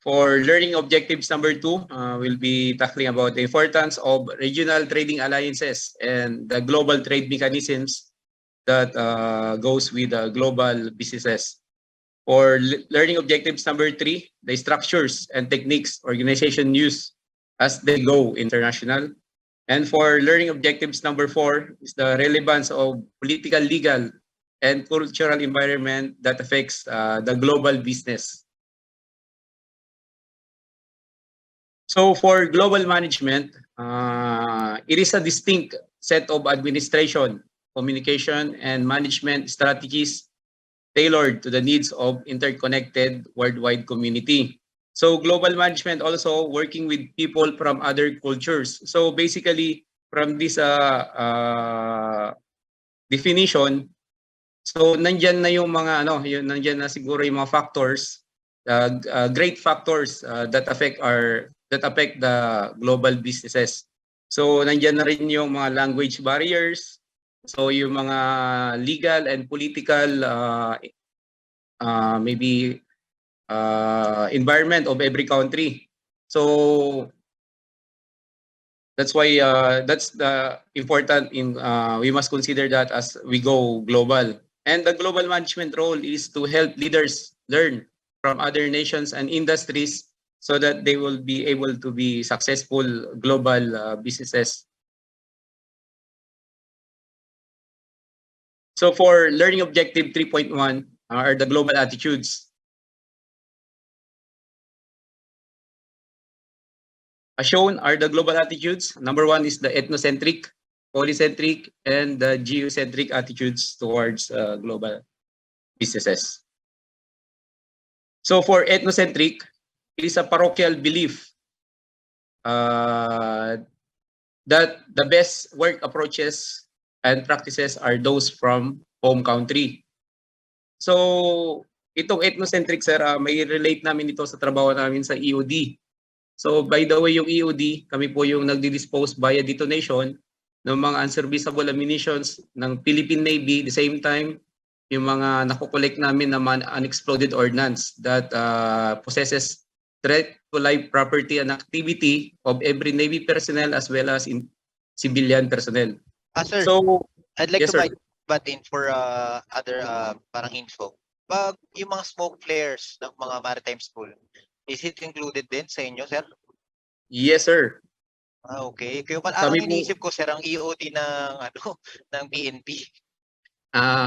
For learning objectives number 2, we'll be tackling about the importance of regional trading alliances and the global trade mechanisms that goes with global businesses. For learning objectives number 3, the structures and techniques organization use as they go international. And for learning objectives number 4 is the relevance of political, legal, and cultural environment that affects the global business. So for global management, it is a distinct set of administration, communication, and management strategies tailored to the needs of interconnected worldwide community. So global management also working with people from other cultures. So basically, from this definition, so nandyan na yung mga nandyan na siguro yung mga factors, great factors that affect the global businesses. So nandyan na rin yung mga language barriers, so yung mga legal and political maybe environment of every country. So that's why that's the important in we must consider that as we go global. And the global management role is to help leaders learn from other nations and industries so that they will be able to be successful global businesses. So for learning objective 3.1 are the global attitudes. As shown are the global attitudes. Number 1 is the ethnocentric, polycentric, and the geocentric attitudes towards global businesses. So for ethnocentric, it is a parochial belief that the best work approaches and practices are those from home country. So itong ethnocentric, sir, may relate namin ito sa trabaho namin sa EOD. So by the way, yung EOD, kami po yung nagdi-dispose via detonation ng mga unserviceable ammunitions ng Philippine Navy. The same time, yung mga nakukolect namin naman unexploded ordnance that possesses threat to life, property, and activity of every Navy personnel as well as in civilian personnel. Sir, So, I'd like yes, to sir. butt in for other parang info. Pag yung mga smoke flares ng mga maritime school, is it included din sa inyo, sir? Yes, sir. Okay. Kaya pala Kami ang po- iniisip ko, sir, ang EOD ng ng PNP.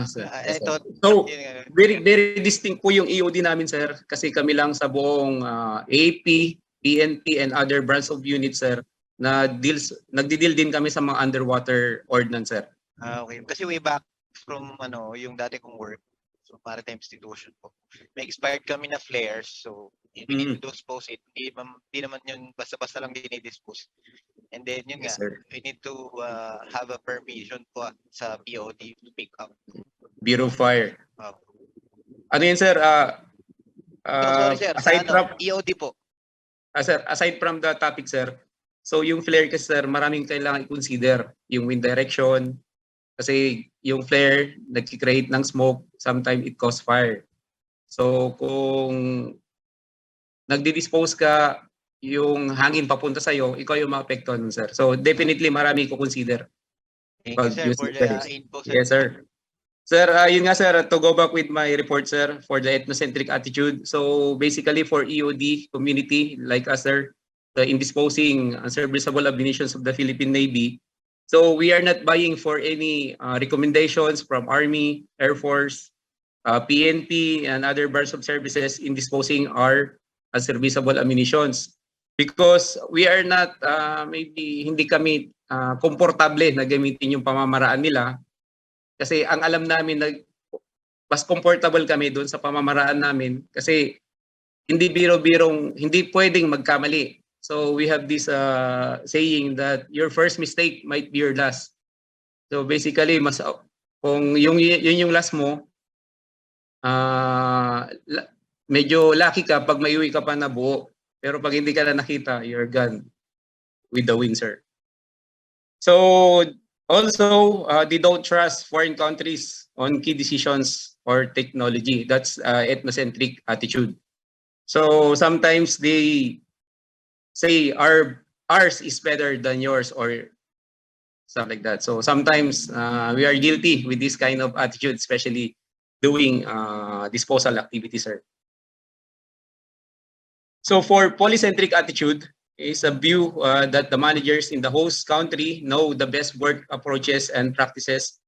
Sir. Yes, Ito, sir. So, very distinct po yung EOD namin, sir, kasi kami lang sa buong AP, PNP, and other branch of units, sir, na nagdi-deal din kami sa mga underwater ordnance, sir. okay. Kasi way back from yung dati kong work, so maritime institution po, may expired kami na flares, so we need to dispose it. Hindi naman yun basta-basta lang dinidispose. And then yun Yes, nga, sir. we need to have a permission po sa BOD to pick up. Bureau of Fire. Oh. Ano yun, sir? Sorry, sir. Aside Sa from EOD po. sir, aside from the topic, sir, so yung flare kasi, sir, maraming kailangan i-consider. Yung wind direction, kasi yung flare, nag-create ng smoke, sometimes it cause fire. So kung nagdi-dispose ka, yung hangin papunta sa'yo, ikaw yung maapektuhan, sir. So definitely marami ko consider. Thank you, sir, for the info, sir. Yes, sir. Sir, yun nga, sir, to go back with my report, sir, for the ethnocentric attitude. So basically for EOD community like us, sir, in disposing unserviceable ammunitions of the Philippine Navy, so we are not buying for any recommendations from Army, Air Force, PNP, and other branch of services in disposing our unserviceable ammunitions. Because we are not, maybe hindi kami komportable na gamitin yung pamamaraan nila. Kasi ang alam namin na mas comfortable kami doon sa pamamaraan namin kasi hindi biro-birong, hindi pwedeng magkamali. So we have this saying that your first mistake might be your last. So basically, mas kung yun yung last mo, medyo lucky ka pag maiuwi ka pa na buo. Pero pag hindi ka na nakita, you're gone with the wind, sir. So also, they don't trust foreign countries on key decisions or technology. That's ethnocentric attitude. So sometimes they say ours is better than yours or stuff like that. So sometimes we are guilty with this kind of attitude, especially doing disposal activities, sir. So for polycentric attitude is a view that the managers in the host country know the best work approaches and practices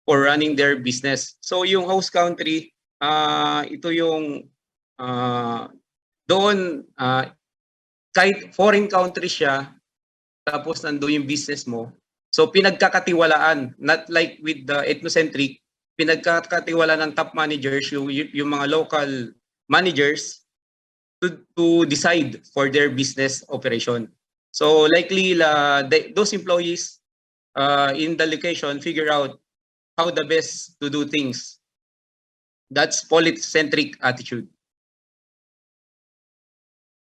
for running their business. So yung host country, ito yung doon, kahit foreign country siya, tapos nandoon yung business mo. So pinagkakatiwalaan, not like with the ethnocentric, pinagkakatiwalaan ng top managers, yung mga local managers, to decide for their business operation. So likely those employees in the location figure out how the best to do things. That's polycentric attitude.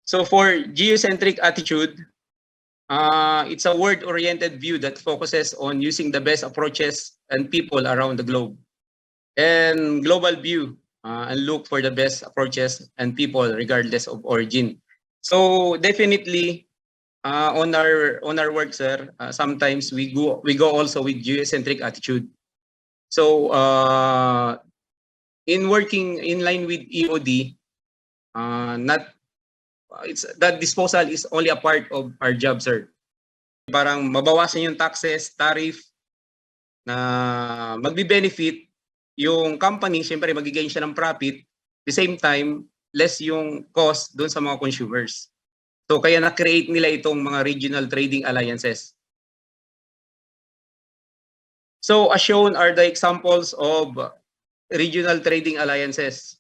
So for geocentric attitude, it's a word-oriented view that focuses on using the best approaches and people around the globe. And global view, and look for the best approaches and people regardless of origin. So definitely on our work, sir, sometimes we go also with geocentric attitude. So in working in line with EOD, not it's that disposal is only a part of our job, sir. Parang mabawasan yung taxes, tariff na magbe-benefit yung company, siyempre magigain siya ng profit, the same time less yung cost doon sa mga consumers. So kaya na-create nila itong mga regional trading alliances. So as shown are the examples of regional trading alliances.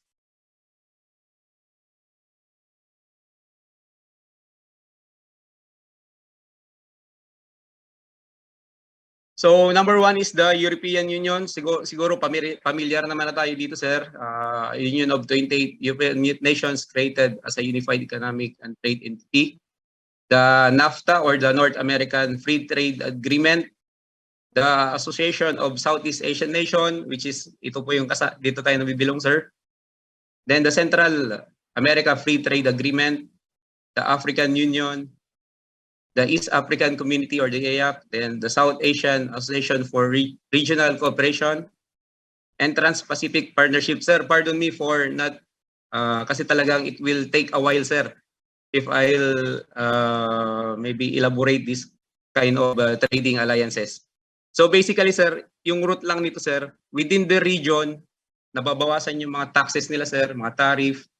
So number one is the European Union. Siguro familiar naman na tayo dito, sir. Union of 28 European nations created as a unified economic and trade entity. The NAFTA or the North American Free Trade Agreement. The Association of Southeast Asian Nation, which is ito po yung dito tayo nabibilong, sir. Then the Central America Free Trade Agreement, the African Union, the East African Community or the EAC, then the South Asian Association for Regional Cooperation, and Trans-Pacific Partnership. Sir, pardon me for not, kasi talagang it will take a while, sir, if I'll maybe elaborate this kind of trading alliances. So basically, sir, yung root lang nito, sir, within the region, nababawasan yung mga taxes nila, sir, mga tariff.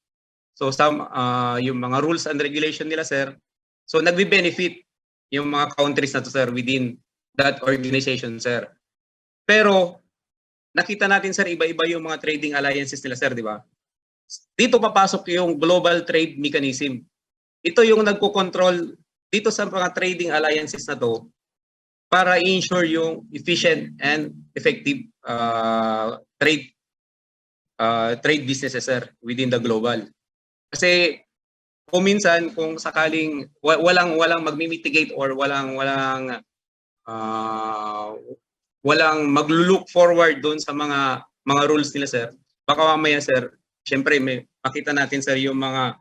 So yung mga rules and regulation nila, sir. So nagbe-benefit yung mga countries na to, sir, within that organization, sir. Pero nakita natin, sir, iba-iba yung mga trading alliances nila, sir, di ba? Dito papasok yung global trade mechanism. Ito yung nagko-control dito sa mga trading alliances na to para i-ensure yung efficient and effective trade businesses, sir, within the global. Kasi kung minsan, kung sakaling walang magmi-mitigate or walang maglo-look forward doon sa mga rules nila, sir, baka mamaya, sir, syempre may makita natin, sir, yung mga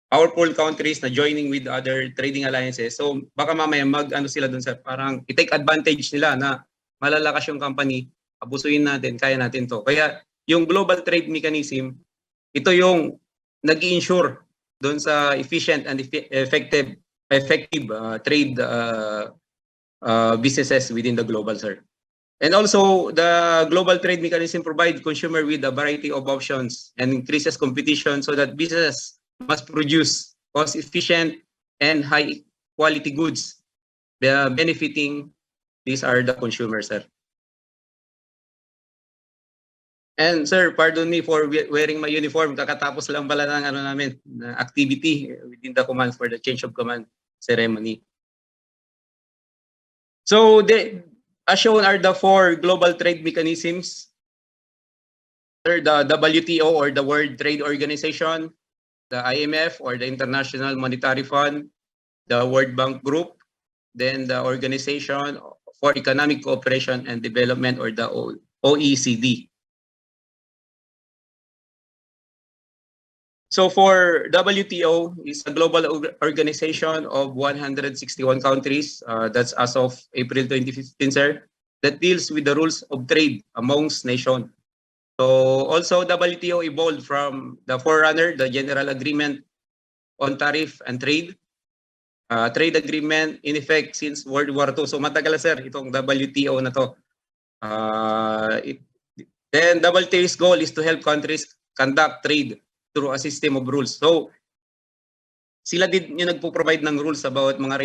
powerful countries na joining with other trading alliances. So baka mamaya mag-ano sila doon, sir, parang i-take advantage nila na malalakas yung company, abusuin natin, kaya natin to. Kaya yung global trade mechanism, ito yung nag-i-ensure doon sa efficient and effective trade businesses within the global, sir. And also, the global trade mechanism provides consumer with a variety of options and increases competition so that businesses must produce cost-efficient and high-quality goods. Benefiting, these are the consumers, sir. And sir, pardon me for wearing my uniform. Kakatapos lang pala ng namin, activity within the command for the change of command ceremony. So as shown are the 4 global trade mechanisms. Sir, the WTO or the World Trade Organization, the IMF or the International Monetary Fund, the World Bank Group, then the Organization for Economic Cooperation and Development or the OECD. So for WTO, is a global organization of 161 countries. That's as of April 2015, sir. That deals with the rules of trade amongst nations. So also WTO evolved from the forerunner, the General Agreement on Tariff and Trade. Trade agreement in effect since World War II. So matagal, sir, itong WTO na to. Then WTO's goal is to help countries conduct trade through a system of rules. So sila din yung nagpo-provide ng rules about mga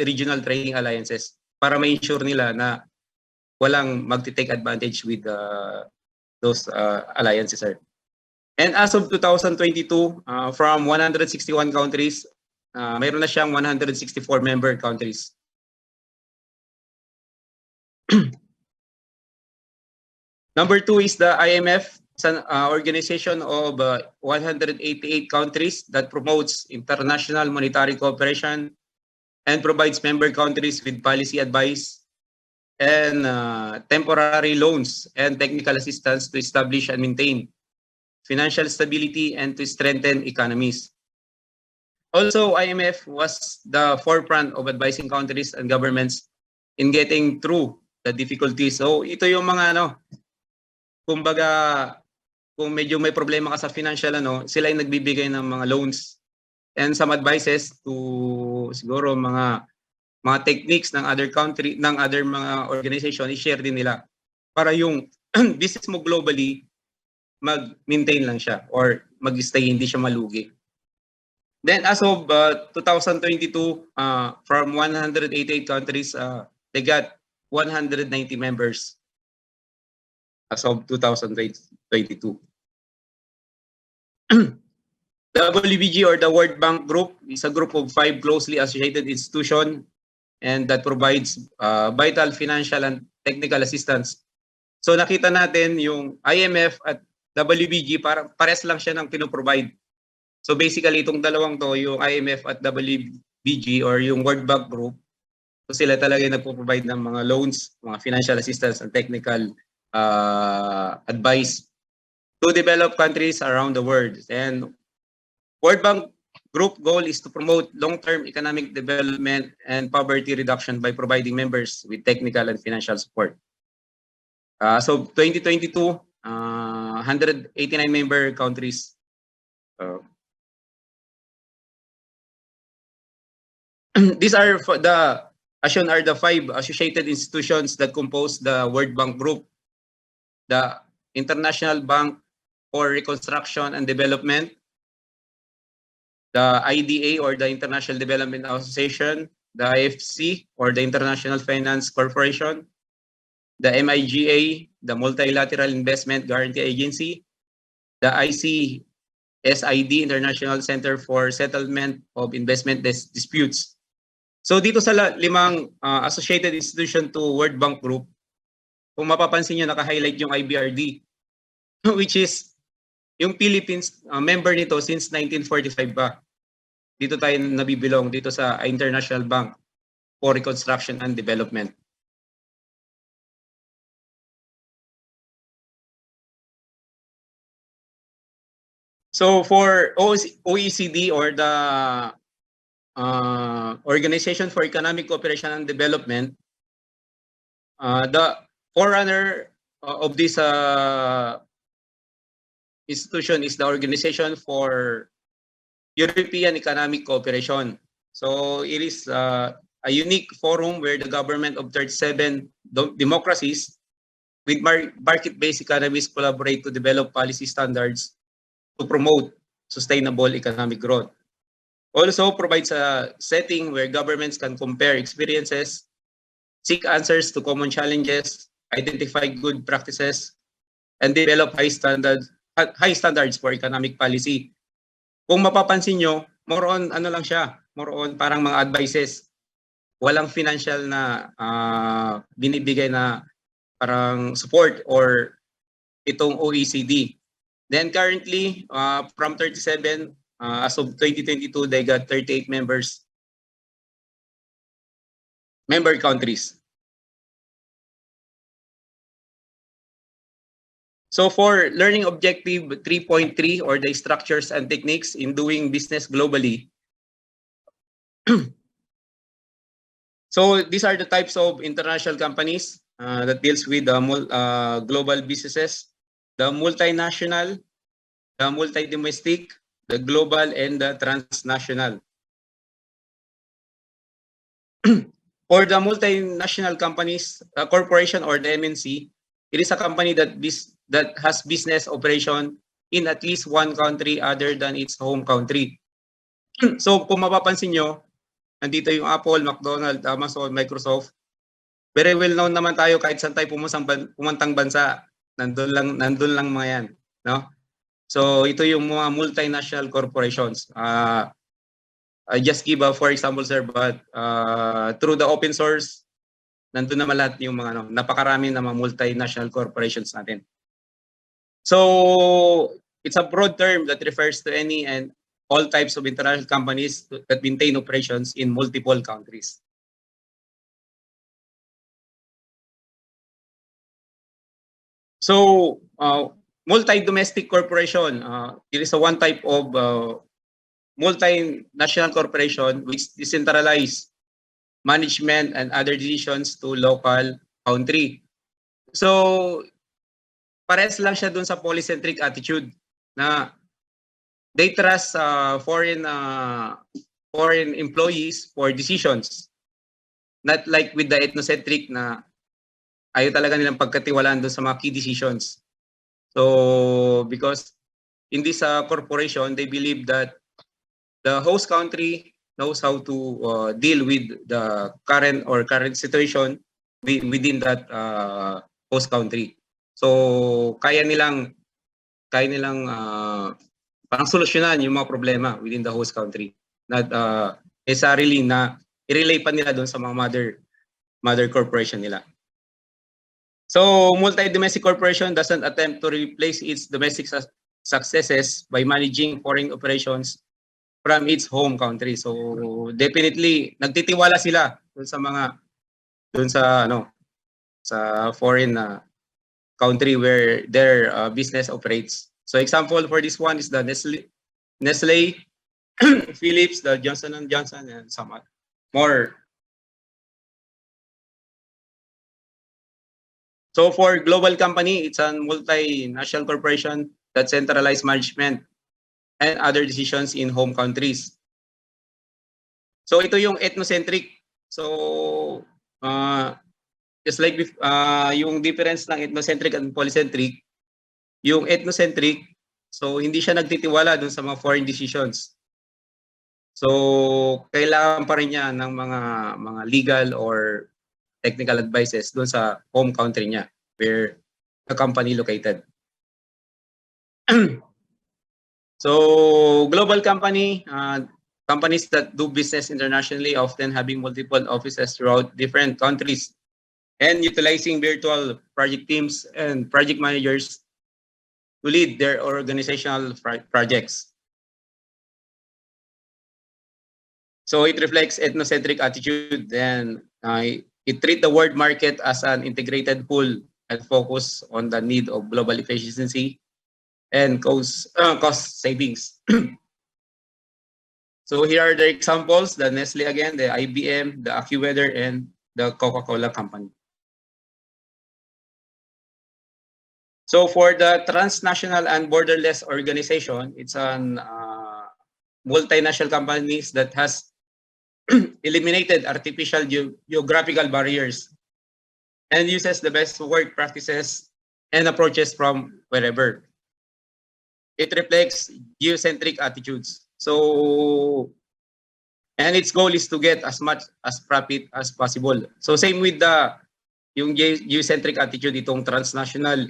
regional trading alliances para ma-ensure nila na walang magti-take advantage with those alliances, sir. And as of 2022, from 161 countries, mayroon na siyang 164 member countries. Number 2 is the IMF. It's an organization of 188 countries that promotes international monetary cooperation and provides member countries with policy advice and temporary loans and technical assistance to establish and maintain financial stability and to strengthen economies. Also, IMF was the forefront of advising countries and governments in getting through the difficulties. So ito yung mga kumbaga, kung medyo may problema ka sa financial sila yung nagbibigay ng mga loans and some advices to siguro mga techniques ng other country, ng other mga organization, i-share din nila para yung business mo globally mag-maintain lang siya or mag-stay, hindi siya malugi. Then as of 2022, from 188 countries, they got 190 members as of 2022. WBG or the World Bank Group is a group of 5 closely associated institutions and that provides vital financial and technical assistance. So nakita natin yung IMF at WBG pares lang siya ng pinoprovide. So basically itong dalawang to, yung IMF at WBG or yung World Bank Group, so sila talaga yung nagpo-provide ng mga loans, mga financial assistance and technical advice to developed countries around the world. And World Bank Group goal is to promote long-term economic development and poverty reduction by providing members with technical and financial support. So 2022, 189 member countries. These are the 5 associated institutions that compose the World Bank Group. The International Bank for Reconstruction and Development, the IDA or the International Development Association, the IFC or the International Finance Corporation, the MIGA, the Multilateral Investment Guarantee Agency, the ICSID, International Center for Settlement of Investment Disputes. So dito sa 5 associated institution to World Bank Group, kung mapapansin nyo, naka-highlight yung IBRD, which is yung Philippines, member nito since 1945 pa. Dito tayo nabibilong dito sa International Bank for Reconstruction and Development. So for OECD or the Organization for Economic Cooperation and Development, the forerunner of this institution is the Organization for European Economic Cooperation. So it is a unique forum where the government of 37 democracies with market-based economies collaborate to develop policy standards to promote sustainable economic growth. Also provides a setting where governments can compare experiences, seek answers to common challenges, identify good practices, and develop high standards for economic policy. Kung mapapansin nyo, more on lang siya, more on parang mga advices. Walang financial na binibigay na parang support or itong OECD. Then currently, from 37, as of 2022, they got 38 member countries. So for learning objective 3.3 or the structures and techniques in doing business globally. So these are the types of international companies that deals with global businesses, the multinational, the multi-domestic, the global, and the transnational. For the multinational companies, corporation or the MNC, it is a company that has business operation in at least one country other than its home country. So kung mapapansin nyo, nandito yung Apple, McDonald's, Amazon, Microsoft. Very well known naman tayo kahit saan tayo pumantang bansa. Nandun lang mga yan. No? So ito yung mga multinational corporations. I just give for example, sir, but through the open source, nandun naman lahat yung mga napakarami na mga multinational corporations natin. So it's a broad term that refers to any and all types of international companies that maintain operations in multiple countries. So multi-domestic corporation, it is a one type of multinational corporation which decentralize management and other decisions to local country. So pares lang siya dun sa polycentric attitude na they trust foreign employees for decisions. Not like with the ethnocentric na ayaw talaga nilang pagkatiwalaan doon sa mga key decisions. So because in this corporation, they believe that the host country knows how to deal with the current situation within that host country. So kaya nilang parang solusyonan yung mga problema within the host country. Not necessarily na i-relay pa nila doon sa mga mother corporation nila. So multi-domestic corporation doesn't attempt to replace its domestic successes by managing foreign operations from its home country. So definitely nagtitiwala sila dun sa foreign country where their business operates. So example for this one is the Nestle, Philips, the Johnson & Johnson, and some more. So for global company, it's a multinational corporation that centralizes management and other decisions in home countries. So ito yung ethnocentric. So just like yung difference ng ethnocentric and polycentric, yung ethnocentric, so hindi siya nagtitiwala dun sa mga foreign decisions. So kailangan pa rin niya ng mga legal or technical advices doon sa home country niya where the company located. So global company, companies that do business internationally often having multiple offices throughout different countries and utilizing virtual project teams and project managers to lead their organizational projects. So it reflects ethnocentric attitude and it treats the world market as an integrated whole and focus on the need of global efficiency and cost savings. So here are the examples, the Nestle again, the IBM, the AccuWeather, and the Coca-Cola company. So for the transnational and borderless organization, it's an multinational companies that has eliminated artificial geographical barriers and uses the best work practices and approaches from wherever. It reflects geocentric attitudes. So, and its goal is to get as much as profit as possible. So same with yung geocentric attitude, itong transnational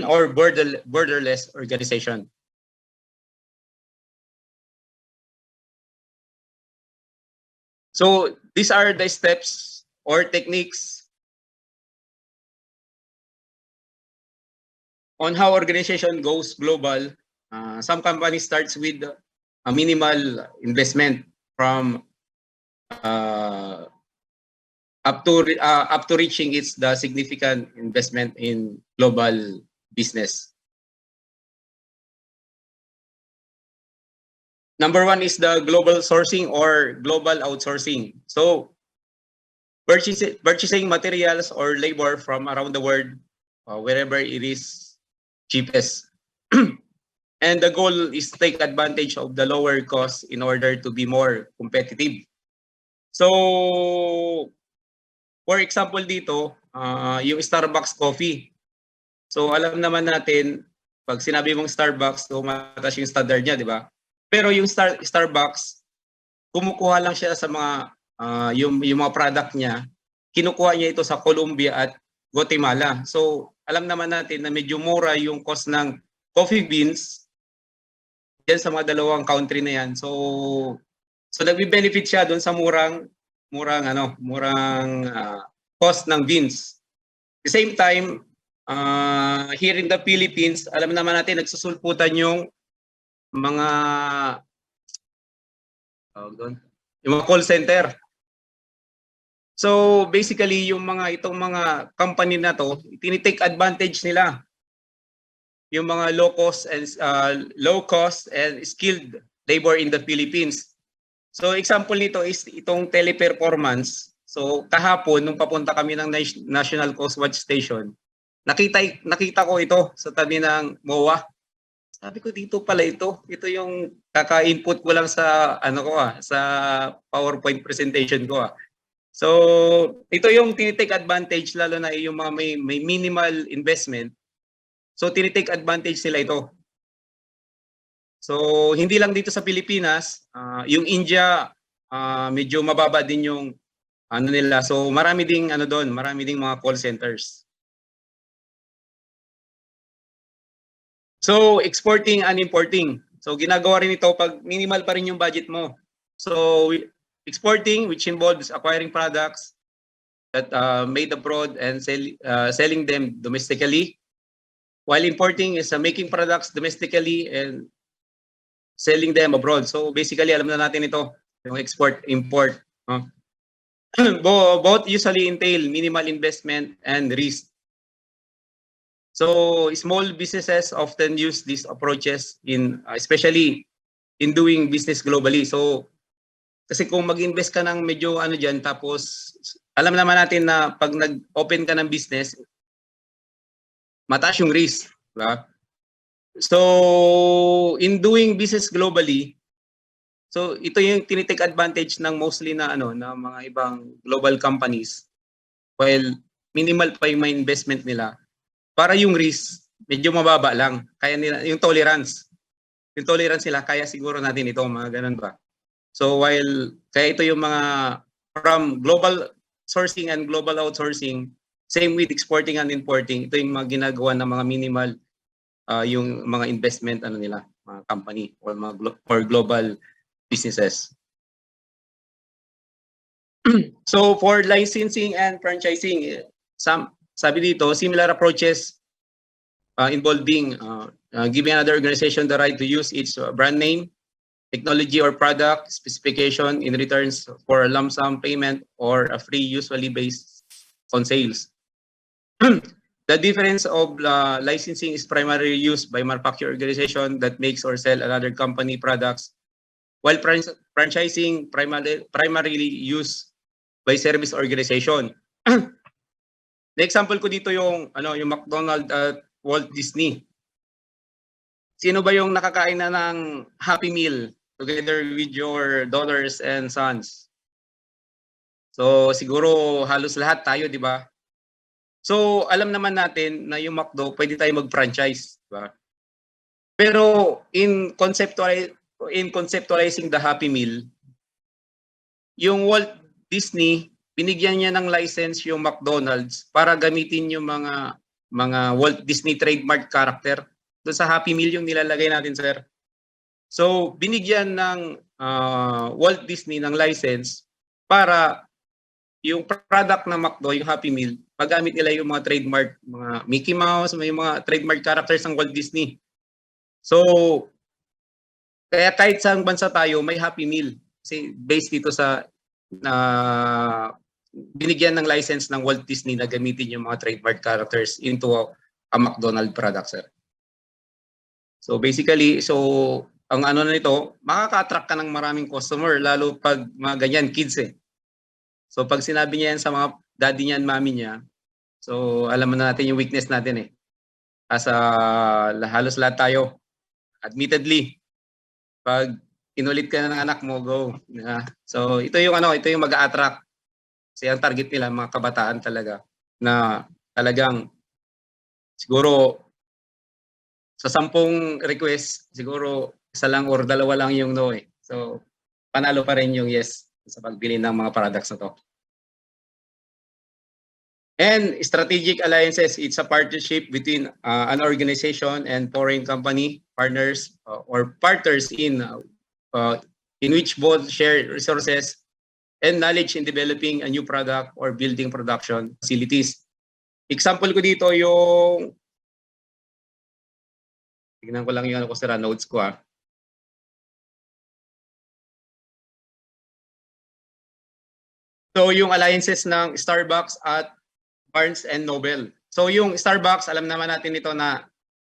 or borderless organization. So these are the steps or techniques on how organization goes global. Some companies starts with a minimal investment from up to reaching the significant investment in global business. Number one is the global sourcing or global outsourcing. So purchasing materials or labor from around the world, wherever it is cheapest. And the goal is to take advantage of the lower cost in order to be more competitive. So, for example dito, yung Starbucks coffee. So, alam naman natin, pag sinabi mong Starbucks, so mataas yung standard niya, di ba? Pero yung Starbucks, kumukuha lang siya sa mga, yung mga product niya, kinukuha niya ito sa Colombia at Guatemala. So, alam naman natin na medyo mura yung cost ng coffee beans diyan sa mga dalawang country na yan. So nagbe-benefit siya doon sa murang cost ng beans. At the same time, here in the Philippines, alam naman natin nagsusulputan yung mga call center. So basically yung itong mga company na to, tinitake advantage nila yung mga low cost and skilled labor in the Philippines. So example nito is itong Teleperformance. So kahapon nung papunta kami ng National Coast Watch Station, nakita ko ito sa tabi ng MOA. Sabi ko dito pala ito. Ito yung kaka-input ko lang sa sa PowerPoint presentation ko. So ito yung tinitake advantage lalo na yung mga may minimal investment. So tinitake advantage nila ito. So hindi lang dito sa Pilipinas, yung India medyo mababa din yung nila. So marami ding doon, marami ding mga call centers. So exporting and importing. So ginagawa rin ito pag minimal pa rin yung budget mo. So exporting, which involves acquiring products that made abroad and selling them domestically. While importing is making products domestically and selling them abroad. So basically, alam na natin ito, yung export, import. Both usually entail minimal investment and risk. So small businesses often use these approaches especially in doing business globally. So kasi kung mag-invest ka ng medyo dyan, tapos alam naman natin na pag nag-open ka ng business, mataas yung risk, diba? So in doing business globally, so ito yung tinitake advantage ng mostly na na mga ibang global companies, while minimal pa yung investment nila, para yung risk medyo mababa lang, kaya nila yung tolerance nila, kaya siguro natin ito, mga ganun ba. So kaya ito yung mga from global sourcing and global outsourcing, same with exporting and importing, ito yung mga ginagawa ng mga minimal yung mga investment nila, mga company or mga global businesses. So for licensing and franchising, sabi dito, similar approaches involving giving another organization the right to use its brand name, technology or product specification in returns for a lump sum payment or a free, usually based on sales. The difference of licensing is primarily used by manufacturing organization that makes or sell another company products, while franchising primarily used by service organization. The example ko dito yung McDonald's at Walt Disney. Sino ba yung nakakain na ng Happy Meal together with your daughters and sons? So siguro halos lahat tayo, di ba? So alam naman natin na yung McDo pwede tayo mag-franchise, di ba? Pero in conceptualizing the Happy Meal, yung Walt Disney, binigyan niya ng license yung McDonald's para gamitin yung mga Walt Disney trademark character. Doon sa Happy Meal yung nilalagay natin, sir. So binigyan ng Walt Disney ng license para yung product ng McDo, yung Happy Meal, magamit nila yung mga trademark, mga Mickey Mouse, may mga trademark characters ng Walt Disney. So, kaya kahit saan bansa tayo, may Happy Meal. Kasi based dito sa binigyan ng license ng Walt Disney na gamitin yung mga trademark characters into a McDonald's product, sir. So basically, ang ano na nito, makaka-attract ka ng maraming customer, lalo pag mga ganyan, kids eh. So pag sinabi niya yan sa mga daddy niya and mommy niya, so alam mo na natin yung weakness natin eh. As halos lahat tayo, admittedly, pag inulit ka na ng anak mo, go. So ito yung ito yung mag-a-attract. Kasi ang target nila, mga kabataan talaga, na talagang siguro sa 10 request, siguro isa lang or dalawa lang yung no eh. So panalo pa rin yung yes sa pagbili ng mga products na to. And strategic alliances, it's a partnership between an organization and foreign company partners or partners in which both share resources and knowledge in developing a new product or building production facilities. Example ko dito yung, tignan ko lang yung notes ko . So yung alliances ng Starbucks at Barnes and Noble. So yung Starbucks, alam naman natin ito na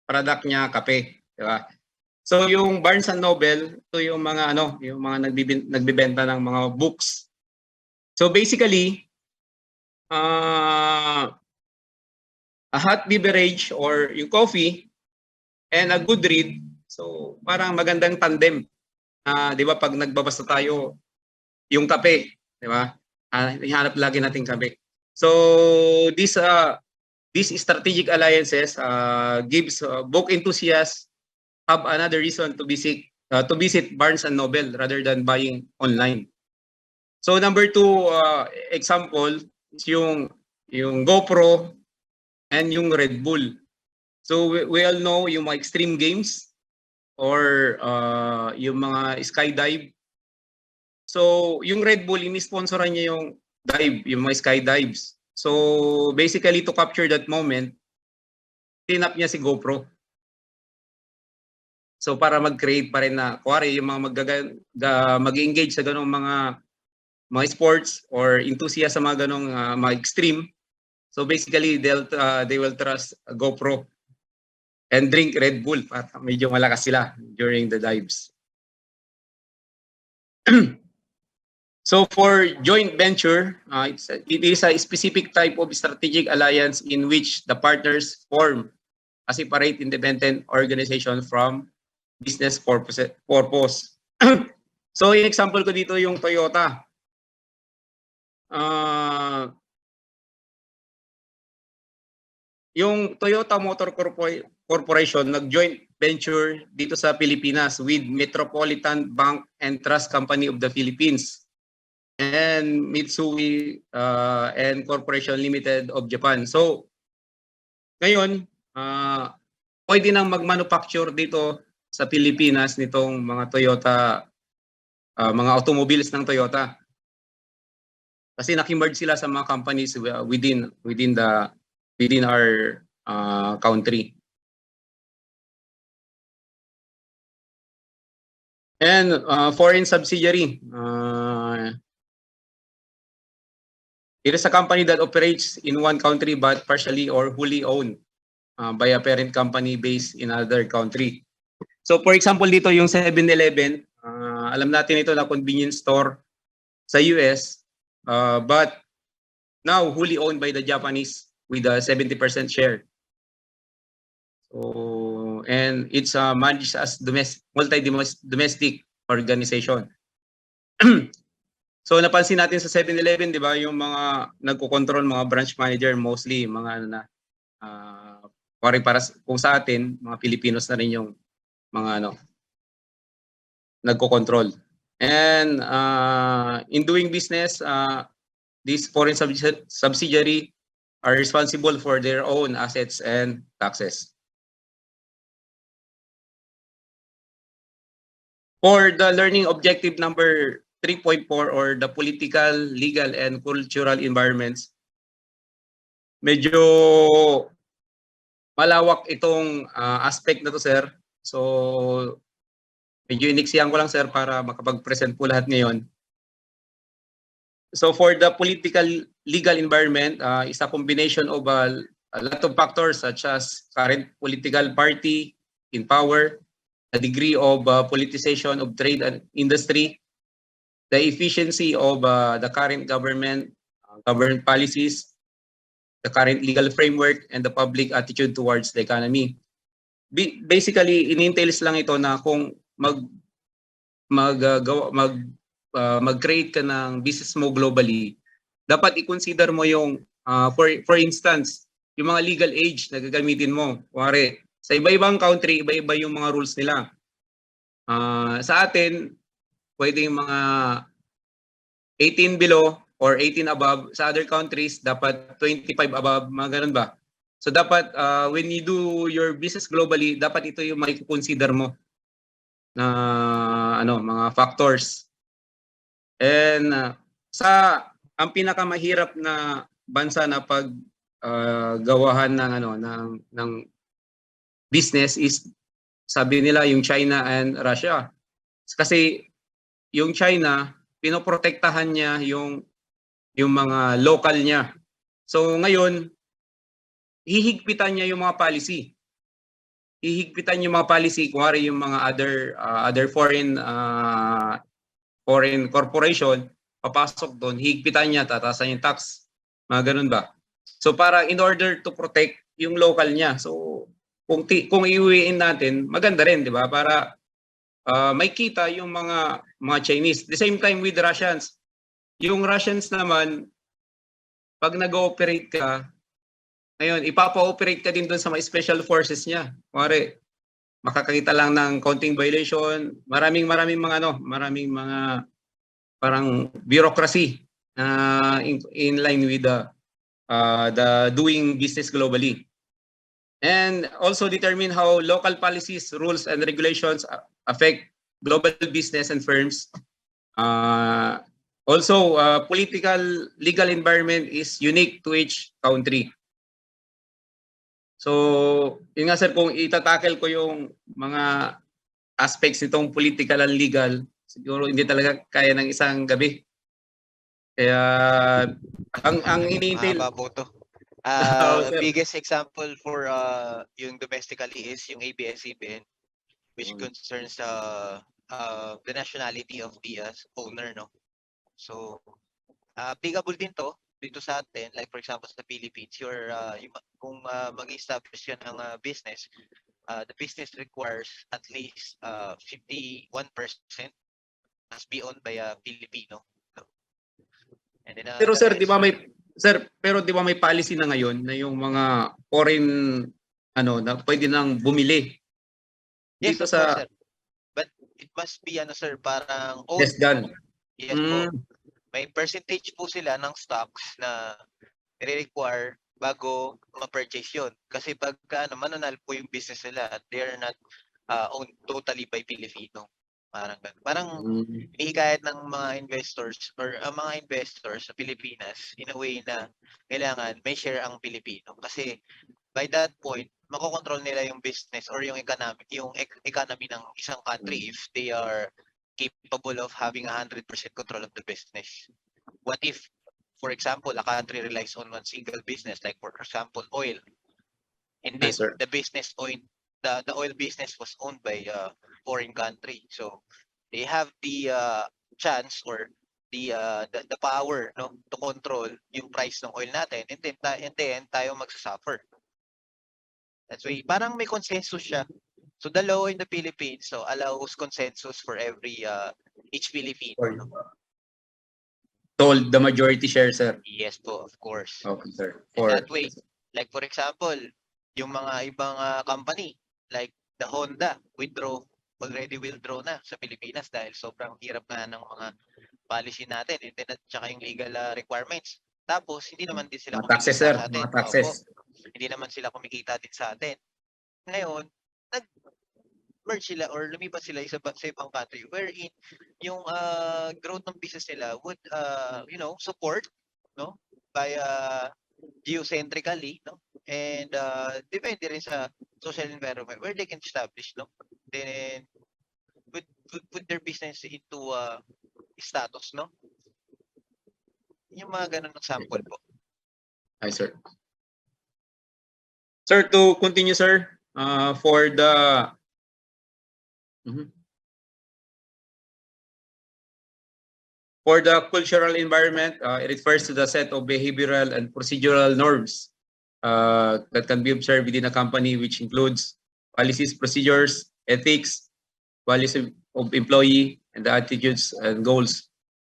product niya kape, di ba? So yung Barnes and Noble, ito yung mga yung mga nagbebenta ng mga books. So basically, a hot beverage or yung coffee and a good read. So parang magandang tandem. 'Di ba pag nagbabasa tayo yung kape, 'di ba? Hinahanap lagi natin kape. So these strategic alliances gives book enthusiasts have another reason to visit Barnes and Noble rather than buying online. So number 2 example is yung GoPro and yung Red Bull. So we all know yung mga extreme games or yung mga skydive. So yung Red Bull, ini-sponsoran niya yung dive, yung mga skydives. So basically to capture that moment, tinap niya si GoPro. So para mag-create pa rin na, kuwari yung mga mag-engage sa ganong mga sports or enthusiast sa mga ganong mga extreme. So basically they will trust GoPro and drink Red Bull para medyo malakas sila during the dives. So for joint venture, it is a specific type of strategic alliance in which the partners form a separate independent organization from business purpose. So yung example ko dito yung Toyota. Yung Toyota Motor Corporation nag-joint venture dito sa Pilipinas with Metropolitan Bank and Trust Company of the Philippines and Mitsui and Corporation Limited of Japan. So ngayon, pwede nang mag-manufacture dito sa Pilipinas nitong mga Toyota, mga automobiles ng Toyota. Kasi naki-merge sila sa mga companies within our country. And foreign subsidiary. It is a company that operates in one country but partially or wholly owned by a parent company based in another country. So for example dito yung 7-Eleven, alam natin ito na convenience store sa US, but now wholly owned by the Japanese with a 70% share. So and it's managed as multi-domestic organization. So napansin natin sa 7-Eleven, 'di ba, yung mga nagko-control, mga branch manager mostly mga para kung sa atin, mga Pilipinos na rin yung mga nagko-control. And in doing business, these foreign subsidiary are responsible for their own assets and taxes. For the learning objective number 3.4 or the political, legal, and cultural environments, medyo malawak itong aspect na to, sir. So medyo iniksiyan ko lang, sir, para makapag-present po lahat ngayon. So for the political, legal environment, is a combination of a lot of factors such as current political party in power, the degree of politicization of trade and industry, the efficiency of the current government policies, the current legal framework, and the public attitude towards the economy. Basically, in-entails lang ito na kung mag-create ka ng business mo globally, dapat i-consider mo yung, for instance, yung mga legal age na gagamitin mo. Kuwari, sa iba-ibang country, iba-iba yung mga rules nila. Sa atin, pwede yung mga 18 below or 18 above. Sa other countries, dapat 25 above, mga ganun ba? So dapat, when you do your business globally, dapat ito yung may consider mo na mga factors. And ang pinakamahirap na bansa na gawahan ng business is, sabi nila, yung China and Russia. Kasi yung China, pinoprotektahan niya yung mga local niya. So ngayon, hihigpitan niya yung mga policy. Hihigpitan yung mga policy, kuwari yung mga other foreign corporation, papasok doon, hihigpitan niya, tatasan yung tax. Mga ganun ba? So para in order to protect yung local niya. So kung iuwiin natin, maganda rin, di ba? Para may kita yung mga Chinese. The same time with Russians. Yung Russians naman, pag nag-ooperate ka, ngayon, ipapa-operate ka din doon sa mga special forces niya. Kuwari, makakakita lang ng counting violation, maraming mga parang bureaucracy in line with the doing business globally. And also determine how local policies, rules, and regulations affect global business and firms. Also, political legal environment is unique to each country. So, yun nga sir, kung itatackle ko yung mga aspects nitong political and legal, siguro hindi talaga kaya ng isang gabi. Kaya ang ini-entail. Mahaba po to. Biggest example for yung domestically is yung ABS-CBN, which concerns the nationality of the owner, no? So, applicable din to dito sa atin, like for example sa Philippines, kung mag-establish yan ng business, the business requires at least 51% must be owned by a Filipino. And then, pero sir, di ba may policy na ngayon na yung mga foreign na pwede nang bumili yes, dito of sa course, sir. But it must be sir, parang owned. less than. Yes po. May percentage po sila ng stocks na i-require bago ma-purchase yun. Kasi pagka mananal po yung business nila, they're not owned totally by Filipino. Parang hinihikayat ng mga investors or mga investors sa Pilipinas in a way na kailangan may share ang Pilipino. Kasi by that point, makokontrol nila yung business or yung economy ng isang country if they are capable of having 100% control of the business. What if, for example, a country relies on one single business, like for example, oil, and then the business the oil business was owned by a foreign country, so they have the chance or the power, no, to control yung price ng oil natin, and then tayo magsasuffer. That's why parang may consensus siya. So the law in the Philippines allows consensus for each Filipino. Told the majority share, sir. Yes po, of course. Okay, sir. That way, like for example, yung mga ibang company, like the Honda, already withdraw na sa Pilipinas dahil sobrang hirap na ng mga policy natin, and then at saka yung legal requirements. Tapos, hindi naman din sila kumikita taxes, sir. sa atin. Mga taxes. Opo, hindi naman sila kumikita din sa atin. Ngayon, nag-merge sila or lumipat sila sa ibang country wherein yung growth ng business nila would support, no, by geocentrically, no, and depende rin sa social environment where they can establish, no, then put their business into status, no, yung mga ganun example po. Hi, sir. Sir, to continue, sir, for the Mhm. For the cultural environment, it refers to the set of behavioral and procedural norms that can be observed within a company, which includes policies, procedures, ethics, values of employee, and the attitudes and goals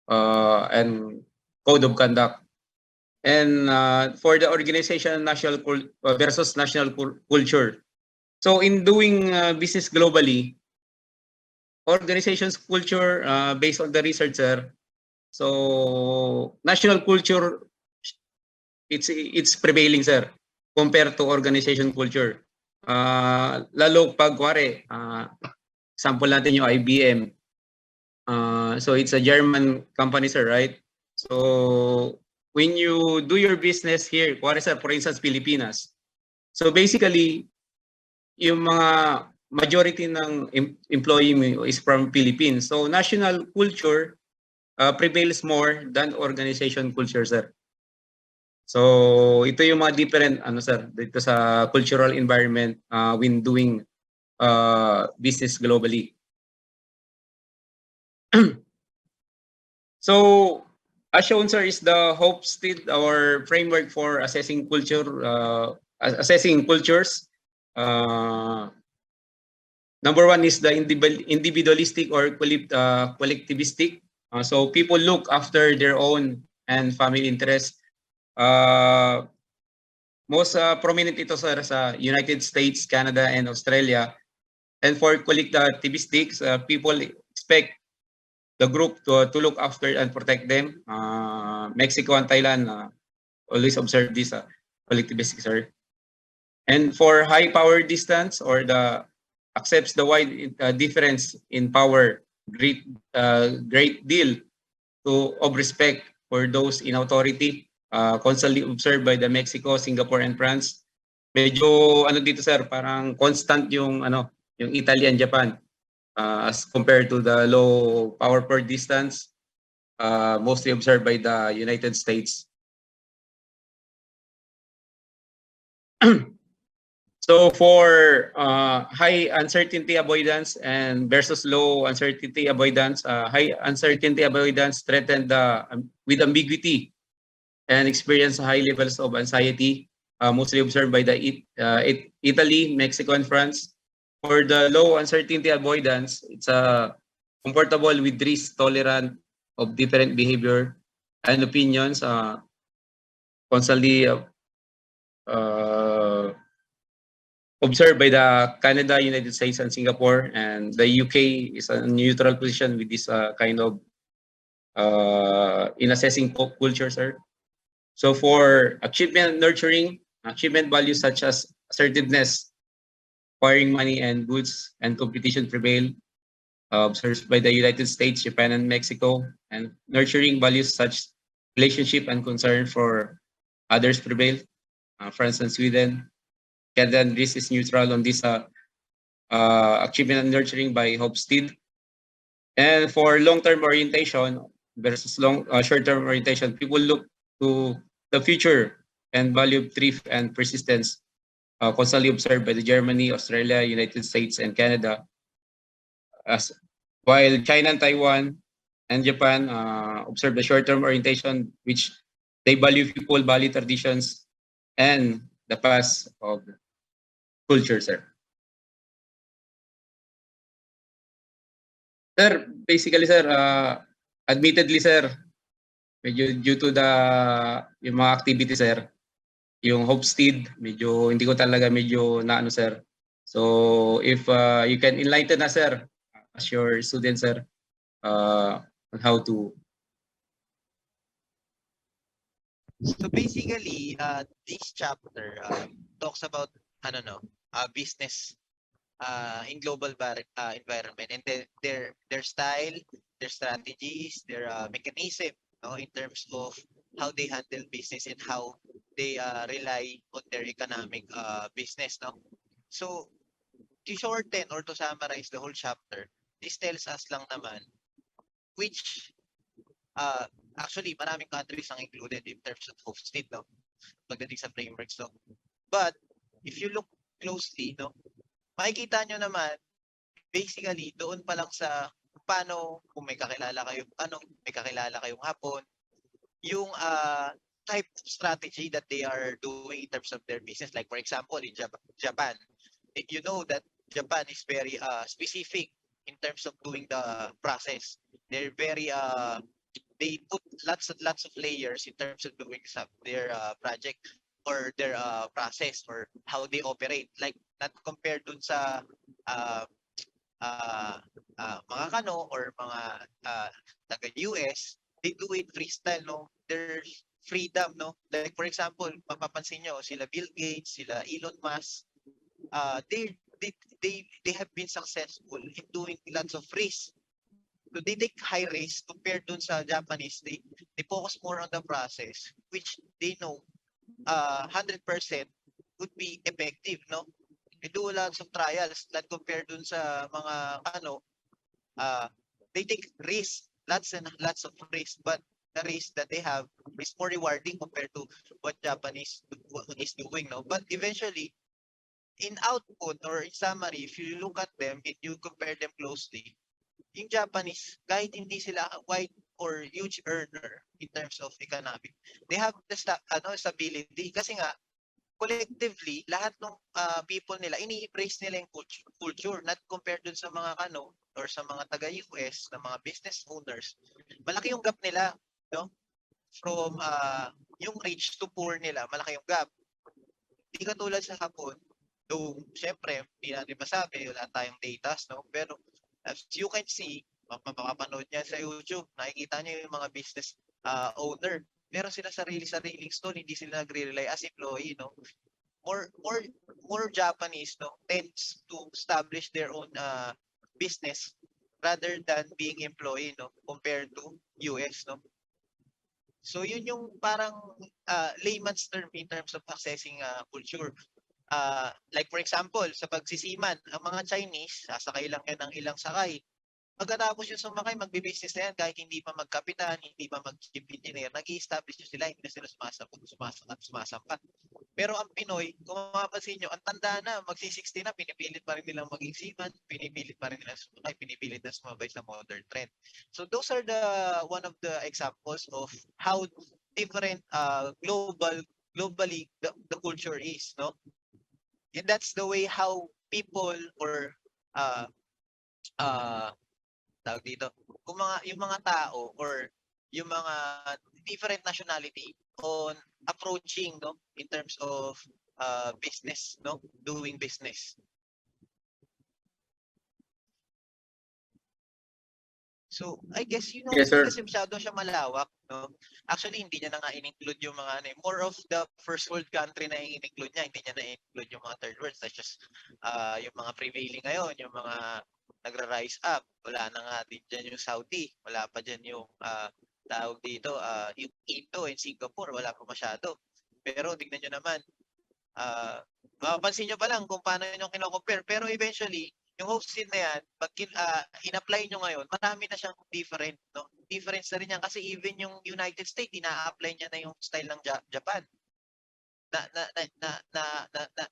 and code of conduct. And for the organization national versus national culture. So in doing business globally, organizations culture based on the research, sir. So national culture, it's prevailing, sir, compared to organization culture. Lalo pag kuwari, sample natin yung IBM. So it's a German company, sir, right? So when you do your business here, kuwari, sir, for instance, Pilipinas. So basically, yung mga majority ng employee mo is from Philippines. So national culture prevails more than organization culture, sir. So ito yung mga different sir dito sa cultural environment when doing business globally. So as shown, sir, is the Hofstede, our framework for assessing culture, assessing cultures. Number one is the individualistic or collectivistic. So people look after their own and family interests. Most prominent ito, sir, sa United States, Canada, and Australia. And for collectivistics, people expect the group to look after and protect them. Mexico and Thailand always observe this collectivistic, sir. And for high power distance, or the accepts the wide difference in power, great deal of respect for those in authority, constantly observed by the Mexico, Singapore, and France. Medyo dito, sir, parang constant yung yung Italy and Japan as compared to the low power per distance, mostly observed by the United States. So for high uncertainty avoidance and versus low uncertainty avoidance, high uncertainty avoidance threatened with ambiguity and experience high levels of anxiety, mostly observed by the Italy, Mexico, and France. For the low uncertainty avoidance, it's comfortable with risk, tolerant of different behavior and opinions, constantly observed by the Canada, United States, and Singapore, and the UK is a neutral position with this kind of in assessing culture, sir. So for achievement nurturing, achievement values such as assertiveness, acquiring money and goods, and competition prevail, observed by the United States, Japan, and Mexico. And nurturing values such relationship and concern for others prevail, France and Sweden. Canada and Greece is neutral on this achievement and nurturing by Hofstede. And for long-term orientation versus short-term orientation, people look to the future and value thrift and persistence, constantly observed by the Germany, Australia, United States, and Canada. While China and Taiwan and Japan observe the short-term orientation, which they value people, value traditions, and the past of culture, sir. Sir, basically, sir, admittedly, sir, medyo due to yung mga activity, sir, yung Hofstede, medyo hindi ko talaga medyo sir. So if you can enlighten us, sir, as your student, sir, on how to. So basically, this chapter talks about business in global environment, and their style, their strategies, their mechanism, in terms of how they handle business and how they rely on their economic business, no? So to shorten or to summarize the whole chapter, this tells us lang naman which actually maraming countries ang included in terms of Hofstede, no? Pagdating sa frameworks, no? But if you look closely, no, makikita nyo naman basically doon pa lang sa paano kung may kakilala kayong may kakilala kayong Hapon, yung type of strategy that they are doing in terms of their business. Like for example, in Japan, you know that Japan is very specific in terms of doing the process. They're very they put lots of layers in terms of doing their project or their process or how they operate. Like not compared dun sa uh, mga kano or mga taga US, they do it freestyle, no? There's freedom, no? Like for example, mapapansin nyo, sila Bill Gates, sila Elon Musk, they have been successful in doing lots of risk. So they take high risk compared dun sa Japanese. They focus more on the process, which they know 100% would be effective, no? They do lots of trials that compared dun sa mga they take risk, lots and lots of risk, but the risk that they have is more rewarding compared to what Japanese is doing, no? But eventually, in output or in summary, if you look at them, if you compare them closely, yung Japanese, kahit hindi sila wide or huge earner in terms of economic, they have the stability. Kasi nga, collectively, lahat ng people nila, ini-embrace nila yung culture, not compared dun sa mga or sa mga taga-US, na mga business owners. Malaki yung gap nila, no? From yung rich to poor nila, malaki yung gap. Hindi katulad sa Hapon, though, syempre, hindi natin masabi, wala tayong data, no? Pero, as you can see, mapapanood niya sa YouTube, nakikita niyo yung mga business owner. Meron sila sariling stall, hindi sila nagre-rely as employee, no? More Japanese, no, tends to establish their own business rather than being employee, no, compared to US, no. So yun yung parang layman's term in terms of accessing culture. Like for example, sa pagsisiman, ang mga Chinese, sasakay lang yan ng ilang sakay. Pagkatapos yung sumakay, magbe-business na yan kahit hindi pa magkapitan, hindi pa mag-chief engineer, nag-i-establish nyo sila, hindi na sila sumasampat. Pero ang Pinoy, kung mapapansin nyo, ang tanda na, magsi-60 na, pinipilit pa rin nilang maging seaman, pinipilit pa rin nilang sumakay, pinipilit na sumabay sa modern trend. So those are one of the examples of how different globally the culture is, no? And that's the way how people or tawag dito, kung yung mga tao or yung mga different nationality on approaching, no, in terms of business, no, doing business. So, I guess, Yes, sir. kasi masyado siya malawak, no? Actually, hindi niya na nga in-include yung mga more of the first world country na in-include niya, hindi niya na in-include yung mga third world, such as yung mga prevailing ngayon, yung mga nagra-rise up, wala na nga din dyan yung Saudi, wala pa dyan yung tawag dito, yung Indo and Singapore, wala pa masyado. Pero tignan nyo naman, mapapansin nyo pa lang kung paano yung kino-compare, pero eventually, yung Hopeseed na yan, pag in-apply nyo ngayon, marami na siyang different, no? Difference na rin yan kasi even yung United States, ina-apply niya na yung style ng Japan.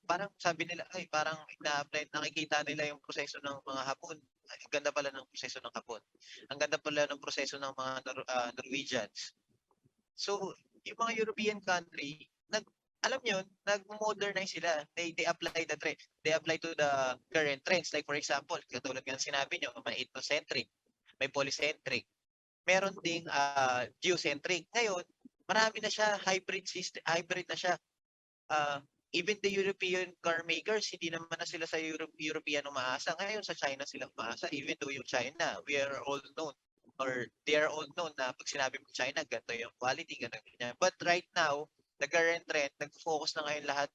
Parang sabi nila, ay parang ina-apply, nakikita nila yung proseso ng mga Hapon. Ay, ang ganda pala ng proseso ng Hapon. Ang ganda pala ng proseso ng mga Norwegians. So, yung mga European country, alam nyo, nag-modernize sila. They apply the trend. They apply to the current trends. Like for example, katulad ng sinabi nyo, may ethnocentric, may polycentric, meron ding geocentric. Ngayon, marami na siya, hybrid na siya. Even the European car makers, hindi naman na sila sa European umaasa. Ngayon, sa China sila umaasa. Even though yung China, we are all known or they are all known na pag sinabi mo China, ganito yung quality, ganito. But right now, the current trend, nag-focus na ngayon lahat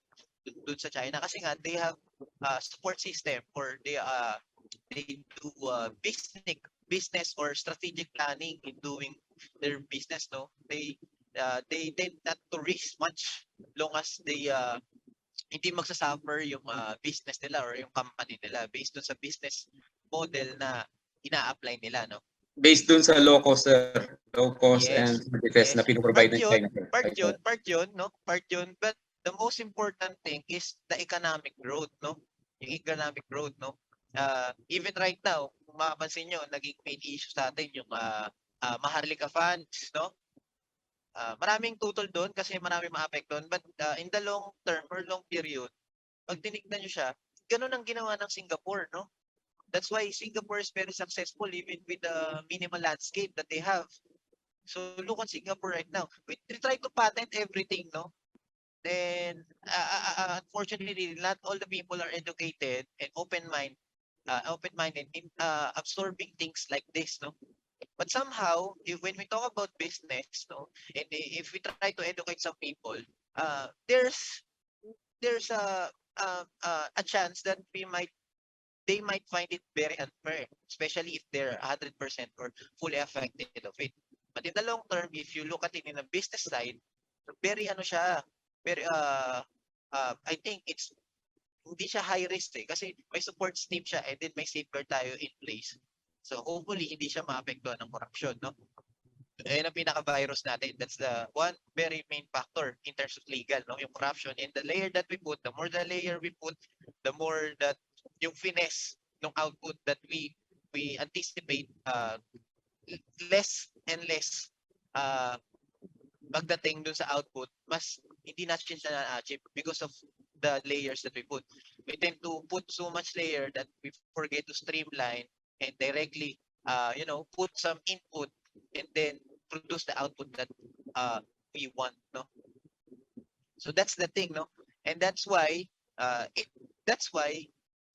dun sa China kasi nga they have support system or they do business or strategic planning in doing their business, no? They tend not to risk much long as they hindi magsasuffer yung business nila or yung company nila based dun sa business model na ina-apply nila, no? Based dun sa low cost, sir. Low cost Yes, and services na pinoprovide ng China. Part yun. But the most important thing is the economic growth, no? Yung economic growth, no? Even right now, kung mapapansin nyo, naging main issue sa atin yung Maharlika funds, no? Maraming tutol doon kasi maraming maapektuhan. But in the long term or long period, pag tinignan nyo siya, ganun ang ginawa ng Singapore, no? That's why Singapore is very successful even with the minimal landscape that they have. So look at Singapore right now. We try to patent everything, no? Then unfortunately, not all the people are educated and open-minded in absorbing things like this, no? But somehow, when we talk about business, no, and if we try to educate some people, there's a chance that they might find it very unfair, especially if they're 100% or fully affected of it. But in the long term, if you look at it in a business side, very ano siya, very I think it's hindi siya high risk kasi may support team siya and then may safeguard tayo in place. So hopefully hindi siya maapektuhan ng corruption, no? Ayun ang pinaka-virus natin. That's the one very main factor in terms of legal, no? Yung corruption. And the layer that we put, the more the layer we put, the more that yung finesse ng output that we anticipate, less and less pagdating dun sa output, mas hindi natin siya na-achieve because of the layers that we put. We tend to put so much layer that we forget to streamline and directly, put some input and then produce the output that we want, no? So that's the thing, no? And that's why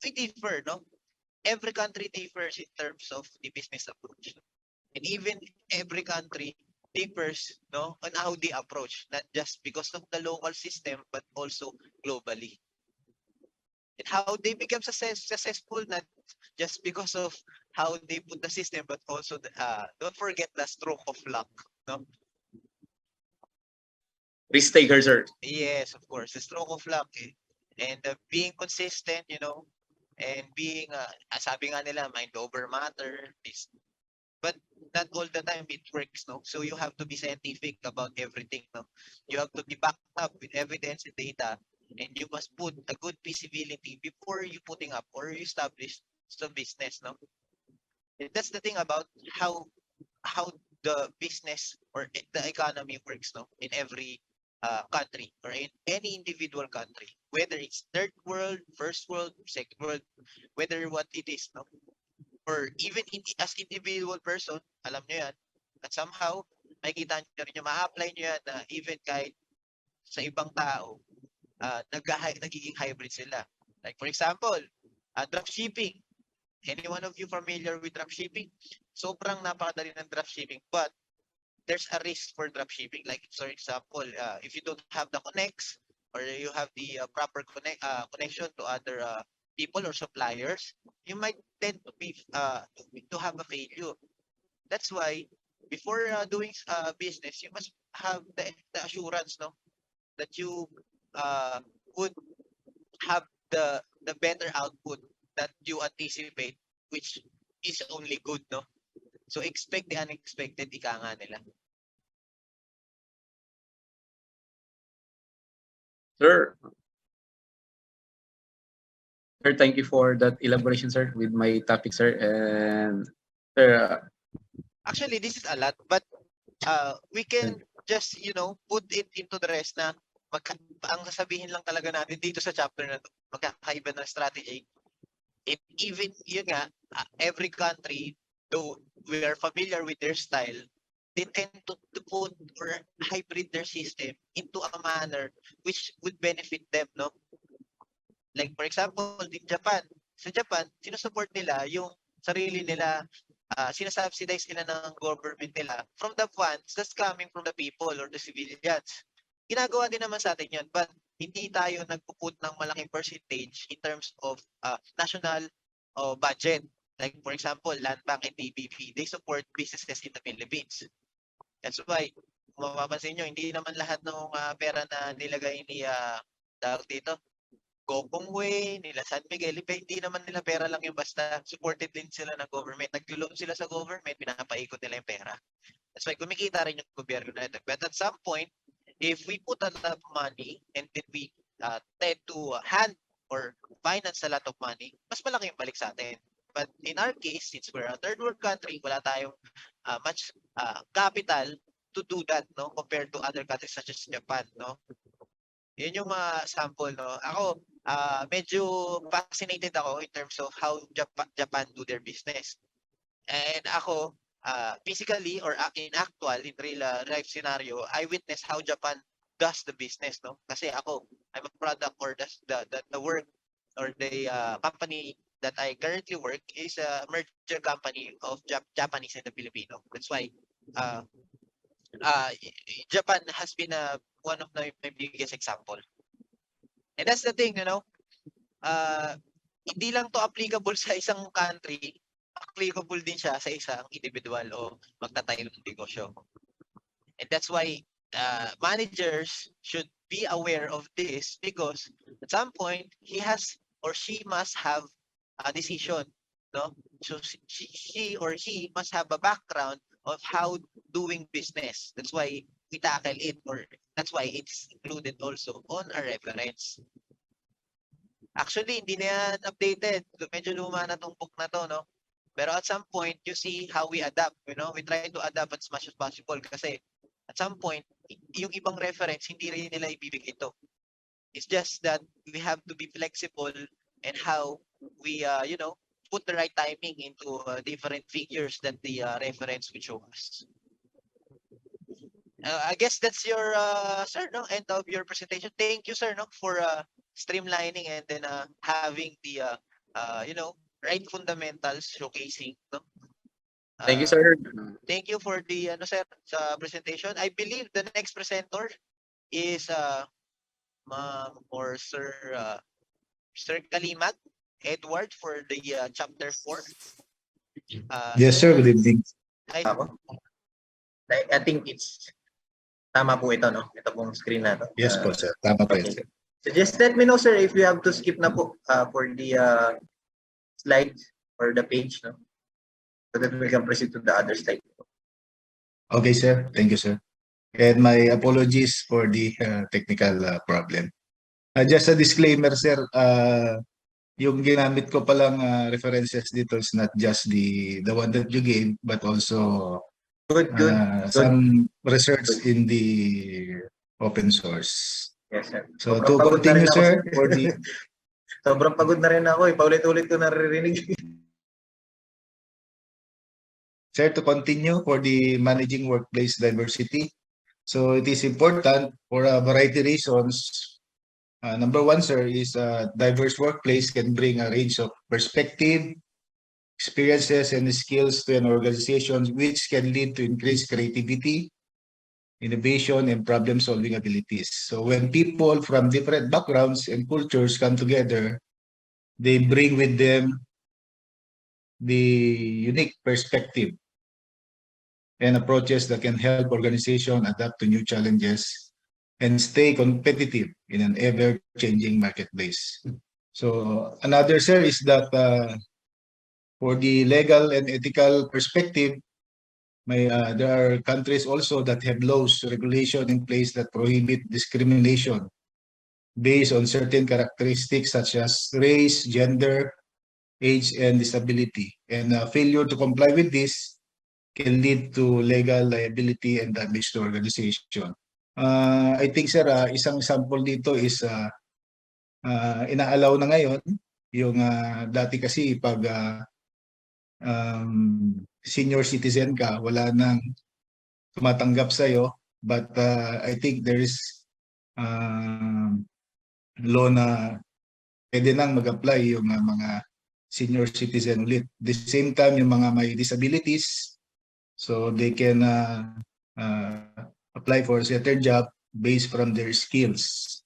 we differ, no? Every country differs in terms of the business approach. And even every country differs, no, on how they approach, not just because of the local system, but also globally. And how they become successful, not just because of how they put the system, but also don't forget the stroke of luck, no? Risk taker, sir. Yes, of course, the stroke of luck, and being consistent, and being, sabi nga nila, mind over matter, but not all the time it works, no? So you have to be scientific about everything, no? You have to be backed up with evidence and data, and you must put a good visibility before you putting up or you establish some business, no? And that's the thing about how the business or the economy works, no? In every country or in any individual country, whether it's third world, first world, second world, whether what it is, no? Or even as individual person, alam nyo yan, at somehow, makikita nyo rin yung ma-apply nyo yan na even kahit sa ibang tao, nagiging hybrid sila. Like for example, dropshipping. Any one of you familiar with dropshipping? Sobrang napakadali ng dropshipping, but there's a risk for dropshipping. Like for example, if you don't have the connects or you have the proper connection to other people or suppliers, you might tend to have a failure. That's why before doing business, you must have the assurance, no, that you would have the better output that you anticipate, which is only good, no? So expect the unexpected, ika nga nila. Sir. Sir, thank you for that elaboration, sir, with my topic, sir. And sir, actually, this is a lot, but we can just, put it into the rest na ang sasabihin lang talaga natin dito sa chapter na to, magkakaiba ng strategy. And even, yun nga, every country, though we are familiar with their style, they tend to put or hybrid their system into a manner which would benefit them, no? Like for example, in Japan, sa Japan, sinusupport nila yung sarili nila, sinasubsidize nila ng government nila from the funds that's coming from the people or the civilians. Ginagawa din naman sa atin yun, but hindi tayo nagpuput ng malaking percentage in terms of national budget. Like for example, Land Bank and DBP, they support businesses in the Philippines. That's why, kung mapapansin nyo, hindi naman lahat ng pera na nilagay ni tawag dito, Gokongwei, nila San Miguel, hindi naman nila pera lang yung basta. Supported din sila ng government. Nag-loan sila sa government, pinapaikot nila yung pera. That's why kumikita rin yung gobyerno na ito. But at some point, if we put a lot of money and then we tend to hand or finance a lot of money, mas malaki yung balik sa atin. But in our case, since we're a third world country, wala tayong much capital to do that, no, compared to other countries such as Japan, no. Yun yung mga sample, no. Ako, medyo fascinated ako in terms of how Japan do their business. And ako, physically or in actual, in real life scenario, I witness how Japan does the business, no? Kasi ako, I'm a product or the work or the company that I currently work is a merger company of Japanese and the Filipino. That's why Japan has been one of my biggest example. And that's the thing, you know, hindi lang to applicable sa isang country, applicable din siya sa isang individual o magtatayo ng negosyo. And that's why managers should be aware of this, because at some point he has or she must have a decision, no? So she or he must have a background of how doing business. That's why we tackle it, or that's why it's included also on our reference. Actually, hindi na yan updated. Medyo luma na tong book na to, no? Pero at some point, you see how we adapt, you know? We try to adapt as much as possible kasi at some point, yung ibang reference, hindi rin nila ibibigay ito. It's just that we have to be flexible and how we, you know, put the right timing into different figures that the reference will show us. I guess that's your, sir, no? End of your presentation. Thank you, sir, no? For streamlining and then having the, you know, right fundamentals showcasing, no? Thank you, sir. Thank you for the ano sir sa presentation. I believe the next presenter is ma'am or sir Sir Kalimat Edward for the chapter 4. Yes, sir. Good evening. Hi. Ako? I think it's tama po ito, no? Ito pong screen na to. Yes po, sir. Tama po okay. yan, sir. So just let me know, sir, if you have to skip na po for the slide or the page, no? So that we can proceed to the other slide. Okay, sir. Thank you, sir. And my apologies for the technical problem. Just a disclaimer, sir. Yung ginamit ko palang references dito is not just the one that you gave, but also Good. some research in the open source. Yes, sir. So Sobrang to pagod na rin continue, ako, sir, for the sobrang pagod na rin ako. Paulit-ulit ko naririnig. Sir, to continue for the managing workplace diversity. So it is important for a variety of reasons. Number one, sir, is a diverse workplace can bring a range of perspective, experiences, and skills to an organization, which can lead to increased creativity, innovation, and problem-solving abilities. So when people from different backgrounds and cultures come together, they bring with them the unique perspective and approaches that can help organization adapt to new challenges and stay competitive in an ever-changing marketplace. So another, sir, is that for the legal and ethical perspective, there are countries also that have laws, regulation in place that prohibit discrimination based on certain characteristics such as race, gender, age, and disability. And failure to comply with this can lead to legal liability and damage to organization. I think, sir, isang sample dito is inaalaw na ngayon yung dati kasi pag senior citizen ka, wala nang tumatanggap sa'yo. But I think there is law na pwede nang mag-apply yung mga senior citizen ulit. At the same time, yung mga may disabilities, so they can apply for a certain job based from their skills.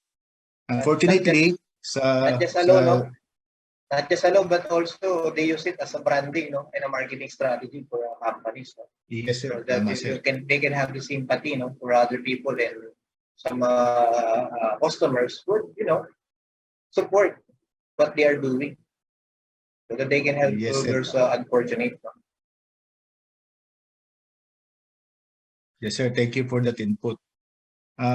Unfortunately, Not just alone, no? Not just alone, but also they use it as a branding, no, and a marketing strategy for companies. No? yes, sir. So that Tama, sir. they can have the sympathy, no, for other people, and some customers would, you know, support what they are doing, so that they can help Yes, sir. those unfortunate. No? Yes, sir. Thank you for that input.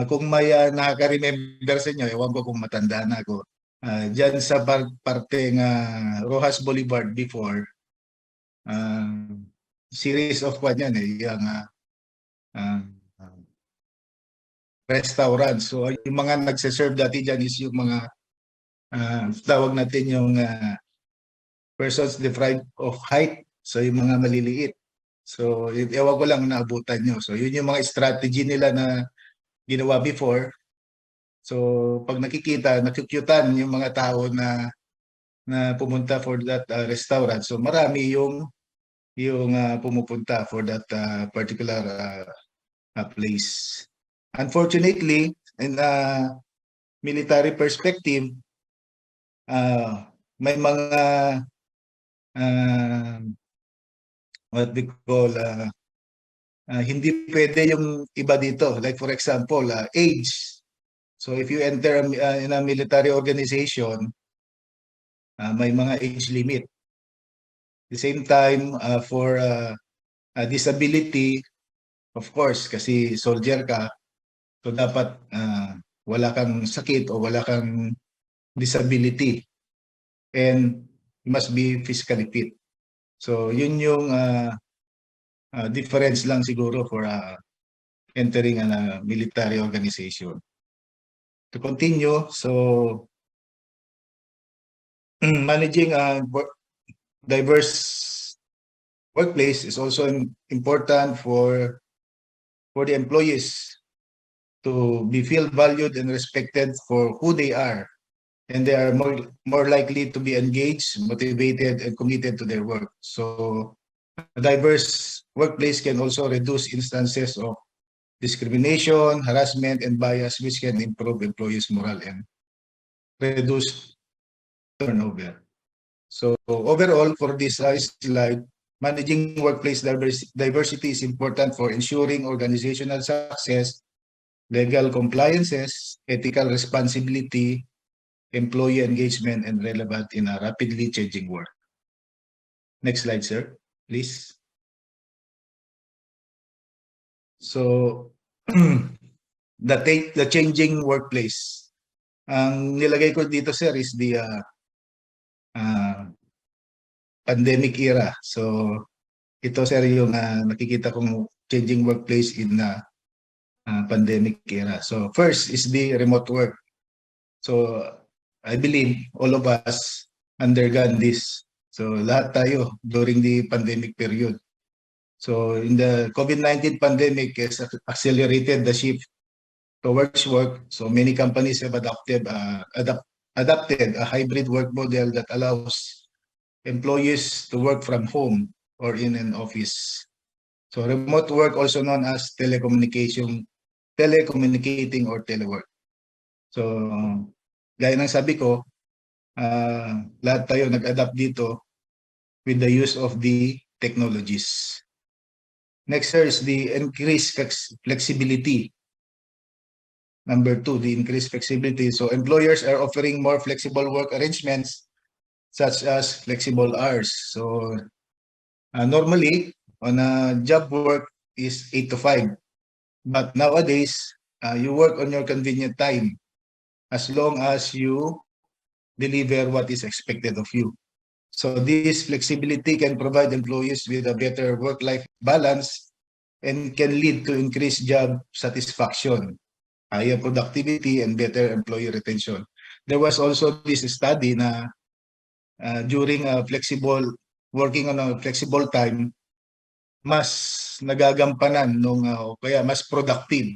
Kung may nakaka-remember sa inyo, ewan ko kung matanda na ako. Dyan sa parteng Rojas Boulevard before, series of kwan yan yung uh, restaurant. So yung mga nagse-serve dati dyan is yung mga tawag natin yung persons deprived of height. So yung mga maliliit. So ewan ko lang naabutan nyo. So yun yung mga strategy nila na ginawa before. So pag nakikita, nakukyutan yung mga tao na pumunta for that restaurant. So marami yung pumupunta for that particular place. Unfortunately, in a military perspective, may mga what we call hindi pwede yung iba dito. Like for example, age. So if you enter in a military organization, may mga age limit. At the same time, for disability, of course, kasi soldier ka, so dapat wala kang sakit o wala kang disability. And you must be physically fit. So yun yung difference lang siguro for entering a military organization. To continue, so managing a diverse workplace is also important for the employees to be feel valued and respected for who they are, and they are more likely to be engaged, motivated, and committed to their work. So a diverse workplace can also reduce instances of discrimination, harassment, and bias, which can improve employees' morale and reduce turnover. So overall, for this slide, managing workplace diversity is important for ensuring organizational success, legal compliances, ethical responsibility, employee engagement, and relevant in a rapidly changing world. Next slide, sir, please. So, the changing workplace. Ang nilagay ko dito, sir, is the pandemic era. So, ito, sir, yung nakikita kong changing workplace in the pandemic era. So, first is the remote work. So, I believe all of us undergone this. So, lahat tayo during the pandemic period. So, in the COVID-19 pandemic has accelerated the shift towards work. So, many companies have adopted a hybrid work model that allows employees to work from home or in an office. So, remote work, also known as telecommunicating or telework. So, gaya ng sabi ko, lahat tayo nag-adapt dito with the use of the technologies. Next, sir, is the increased flexibility. Number 2, the increased flexibility. So employers are offering more flexible work arrangements, such as flexible hours. So normally, on a job work is 8 to 5. But nowadays, you work on your convenient time as long as you deliver what is expected of you. So this flexibility can provide employees with a better work-life balance and can lead to increased job satisfaction, higher productivity, and better employee retention. There was also this study na during working on a flexible time, mas nagagampanan kaya mas productive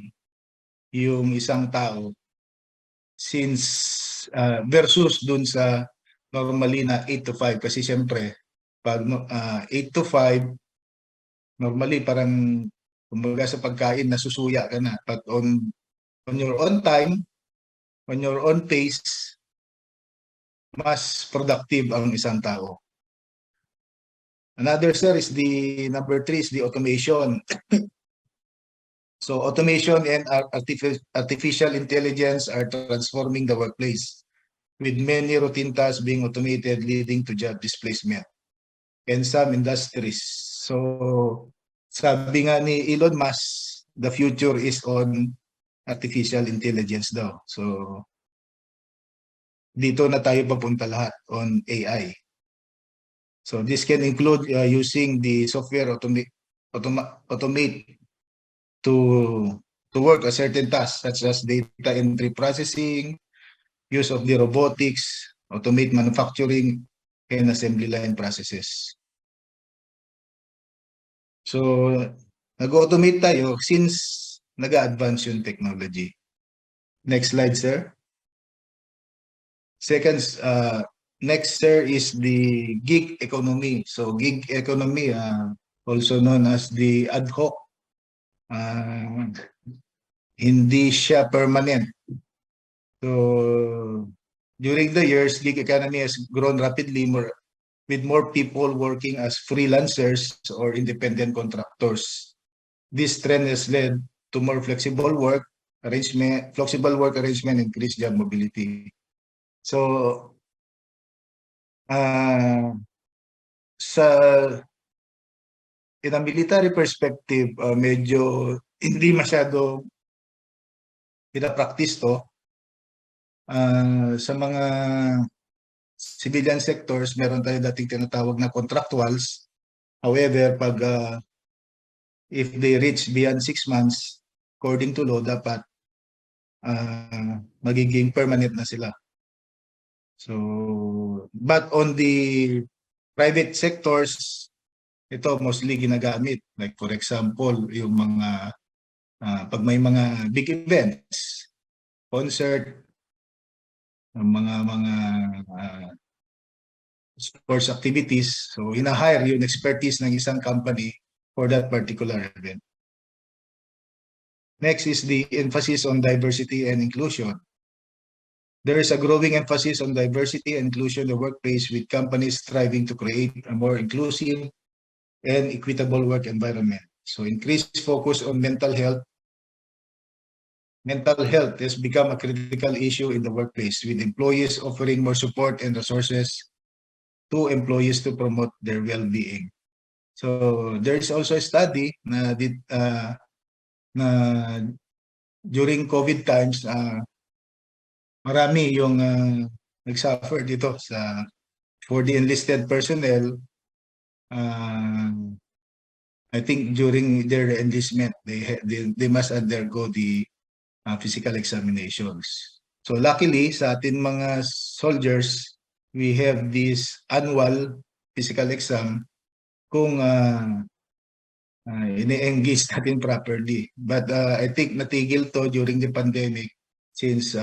yung isang tao since versus dun sa normally na 8 to 5 kasi siyempre pag 8 to 5 normally parang kumbaga sa pagkain nasusuya ka na, but on your own time, on your own pace, mas productive ang isang tao. Another, sir, is the number 3 is the automation. So automation and artificial intelligence are transforming the workplace, with many routine tasks being automated, leading to job displacement in some industries. So sabi nga ni Elon Musk, the future is on artificial intelligence daw. So dito na tayo papunta lahat on AI. So this can include using the software automate to work a certain task such as data entry processing, use of the robotics, automate manufacturing and assembly line processes. So nag-automate tayo since nag-advance yung technology. Next slide, sir. Second, next, sir, is the gig economy. So gig economy, also known as the ad hoc, hindi siya permanent. So during the years, gig economy has grown rapidly with more people working as freelancers or independent contractors. This trend has led to more flexible work arrangement, increased job mobility. So sa in a military perspective, medyo hindi masyado pinapractice to. Sa mga civilian sectors, meron tayo dating tinatawag na contractuals. However, pag if they reach beyond 6 months, according to law, dapat magiging permanent na sila. So, but on the private sectors, ito mostly ginagamit. Like for example, yung mga pag may mga big events, concert, mga sports activities, so hina-hire yung expertise ng isang company for that particular event. Next is the emphasis on diversity and inclusion. There is a growing emphasis on diversity and inclusion in the workplace, with companies striving to create a more inclusive and equitable work environment. So increased focus on mental health. Mental health has become a critical issue in the workplace, with employees offering more support and resources to employees to promote their well-being. So there is also a study na during COVID times, marami yung nag-suffer dito for the enlisted personnel. I think during their enlistment, they must undergo the physical examinations. So luckily, sa atin mga soldiers, we have this annual physical exam kung ini-engage natin properly. But I think natigil to during the pandemic since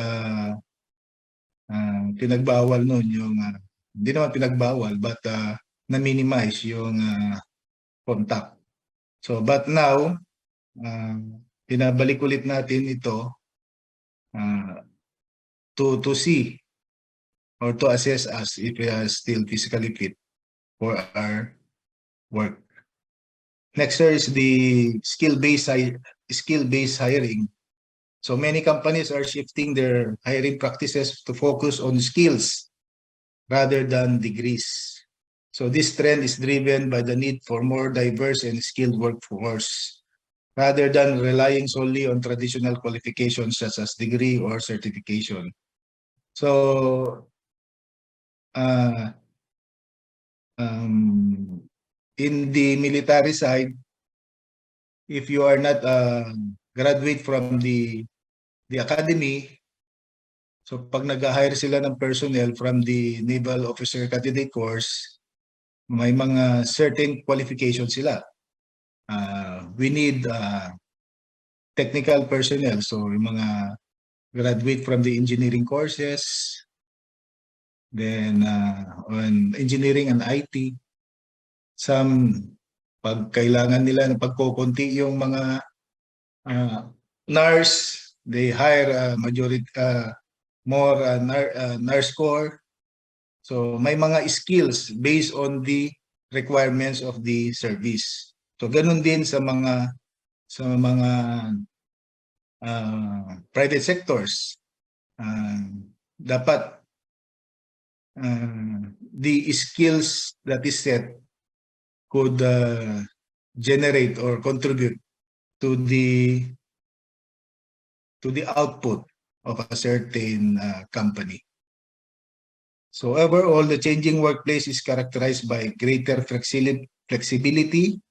pinagbawal nun yung, hindi naman pinagbawal, but na-minimize yung contact. So, but now, pinabalik ulit natin ito to see or to assess us if we are still physically fit for our work. Next, sir, is the skill-based hiring. So many companies are shifting their hiring practices to focus on skills rather than degrees. So this trend is driven by the need for more diverse and skilled workforce, rather than relying solely on traditional qualifications such as degree or certification. So in the military side, if you are not graduate from the academy, so pag nag-hire sila ng personnel from the Naval Officer Candidate Course, may mga certain qualifications sila. We need technical personnel, so yung mga graduate from the engineering courses, then on engineering and IT. Some pag kailangan nila ng pagkokonti yung mga nurse, they hire more nurse corps. So may mga skills based on the requirements of the service. So ganun din sa mga private sectors. Dapat the skills that is set could generate or contribute to the output of a certain company. So overall, the changing workplace is characterized by greater flexibility,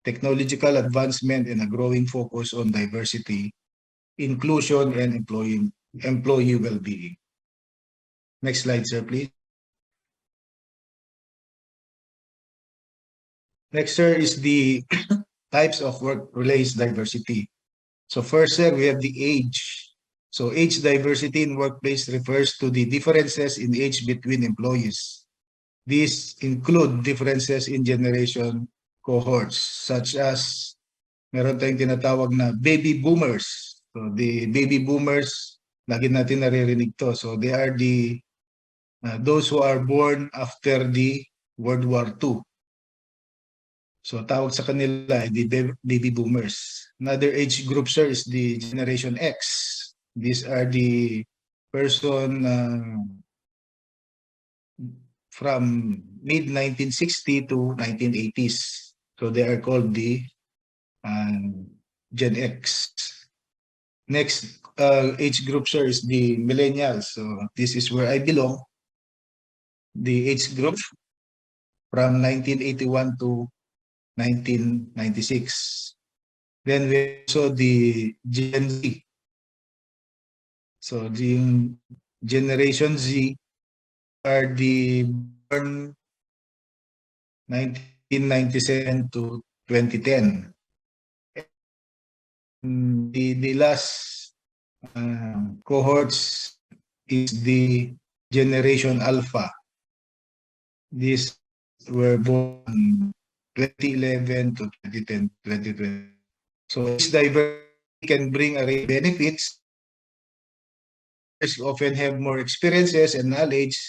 technological advancement, and a growing focus on diversity, inclusion, and employee well-being. Next slide, sir, please. Next, sir, is the types of workplace diversity. So first, sir, we have the age. So age diversity in workplace refers to the differences in age between employees. These include differences in generation cohorts, such as meron tayong tinatawag na baby boomers. So the baby boomers, lagi natin naririnig to. So they are the those who are born after the World War II. So tawag sa kanila ay the baby boomers. Another age group, sir, is the Generation X. These are the person from mid-1960 to 1980s. So they are called the Gen X. Next age group, sir, is the millennials. So this is where I belong. The age group from 1981 to 1996. Then we also the Gen Z. So the Generation Z are the born 1997 to 2010. The last cohorts is the Generation Alpha. These were born 2011 to 2010, 2020. So this diversity can bring a range of benefits. Often have more experiences and knowledge,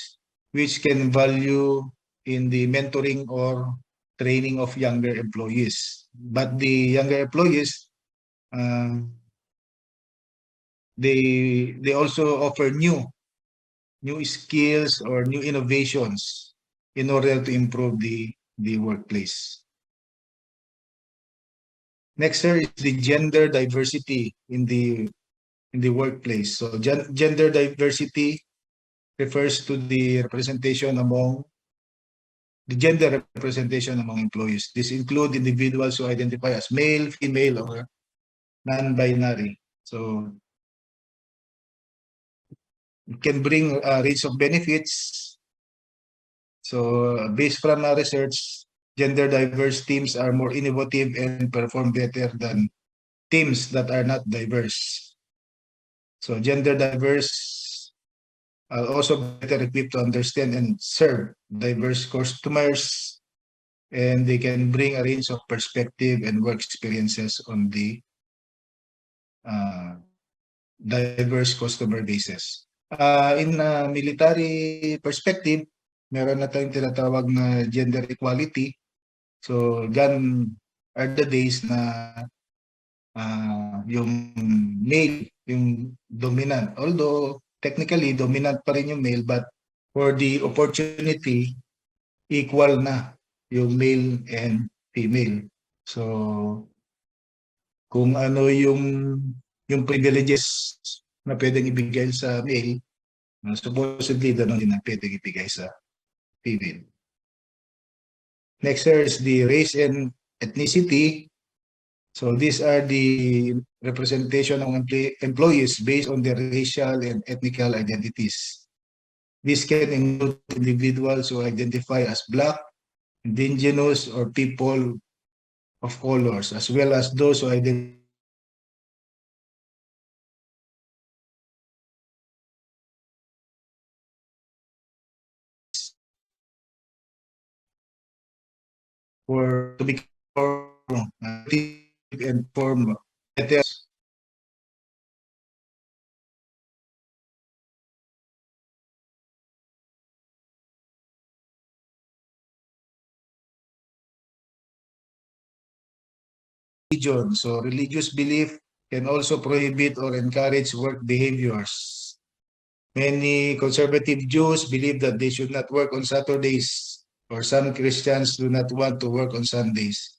which can value in the mentoring or training of younger employees. But the younger employees, they also offer new skills or new innovations in order to improve the workplace. Next, sir, is the gender diversity in the workplace. So gender diversity refers to the gender representation among employees. This include individuals who identify as male, female, or non-binary. So it can bring a range of benefits. So based from our research, gender diverse teams are more innovative and perform better than teams that are not diverse. So gender diverse are also better equipped to understand and serve diverse customers, and they can bring a range of perspective and work experiences on the diverse customer bases. In military perspective, meron na tayong tinatawag na gender equality. So, gone are the days na yung male, yung dominant. Although, technically, dominant pa rin yung male, but for the opportunity, equal na yung male and female. So, kung ano yung privileges na pwedeng ibigay sa male, supposedly gano'n din ang pwedeng ibigay sa female. Next, sir, is the race and ethnicity. So these are the representation of employees based on their racial and ethnical identities. This can include individuals who identify as Black, Indigenous, or people of colors, as well as those who identify for to become and form better religion. So religious belief can also prohibit or encourage work behaviors. Many conservative Jews believe that they should not work on Saturdays, or some Christians do not want to work on Sundays.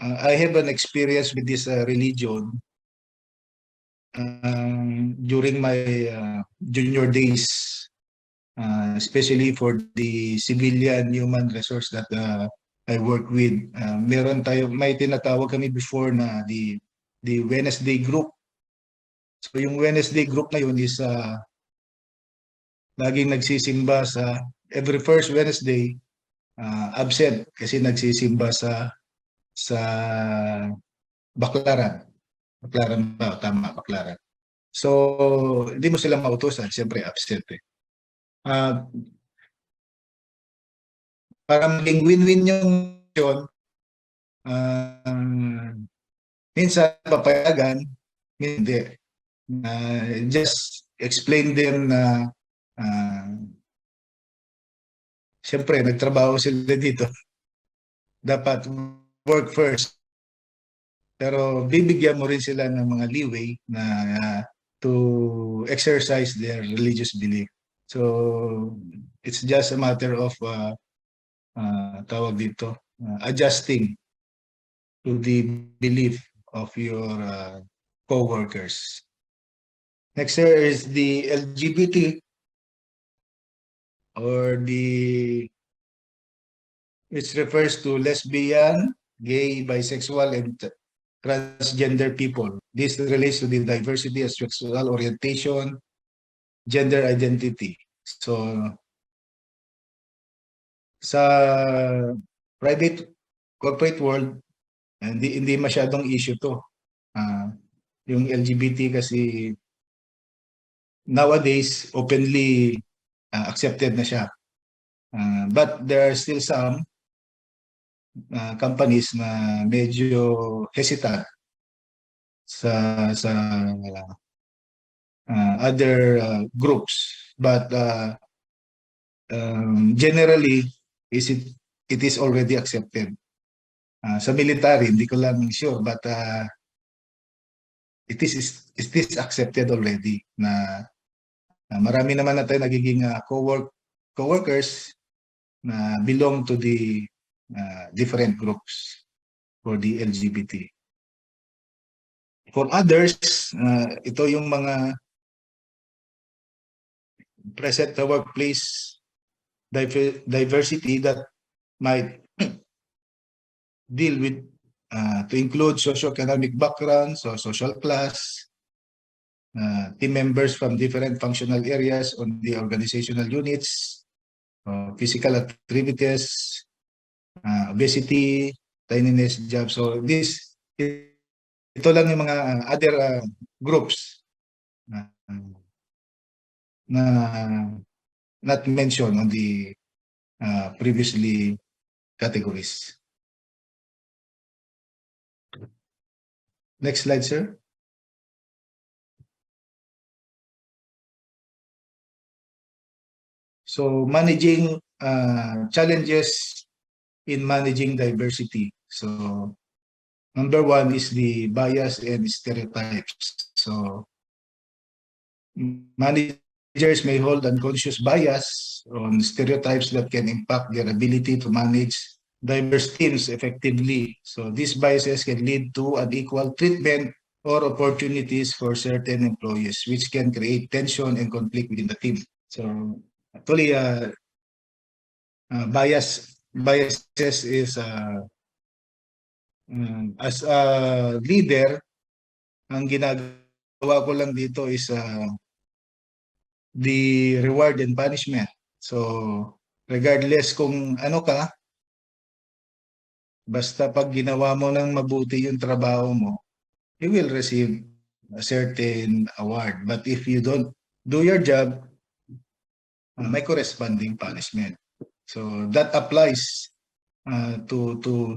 I have an experience with this religion. during my junior days, especially for the civilian human resource that I work with. May tinatawag kami before na the Wednesday group. So yung Wednesday group na yun is laging nagsisimba sa every first Wednesday, absent kasi nagsisimba sa Baclaran. Baclaran ba? Tama, Baclaran. So, hindi mo sila mautusan, siyempre absent eh. Para maging win-win yung yun, minsan papayagan, hindi. Just explain them na siyempre nagtrabaho sila dito. Dapat work first. Pero bibigyan mo rin sila ng mga leeway na to exercise their religious belief. So it's just a matter of tawag dito, adjusting to the belief of your co-workers. Next here is the LGBT or which refers to lesbian, gay, bisexual, and transgender people. This relates to the diversity of sexual orientation, gender identity. So, sa private corporate world, hindi masyadong issue to. Yung LGBT kasi nowadays openly accepted na siya. But there are still some companies na medyo hesitant sa other groups, but generally it is already accepted. Sa military hindi ko lang sure, but it is accepted already na marami naman na tayo nagiging co-workers na belong to the different groups for the LGBT. For others, ito yung mga present sa workplace diversity that might deal with to include socioeconomic backgrounds or social class, team members from different functional areas on the organizational units, physical activities, obesity, tidiness, job. So ito lang yung mga other groups na not mentioned on the previously categories. Next slide, sir. So managing challenges in managing diversity. So number one is the bias and stereotypes. So managers may hold unconscious bias on stereotypes that can impact their ability to manage diverse teams effectively. So these biases can lead to unequal treatment or opportunities for certain employees, which can create tension and conflict within the team. So actually, biases is as a leader, ang ginagawa ko lang dito is the reward and punishment. So regardless kung ano ka, basta pag ginawa mo ng mabuti yung trabaho mo, you will receive a certain award. But if you don't do your job, may corresponding punishment. So that applies to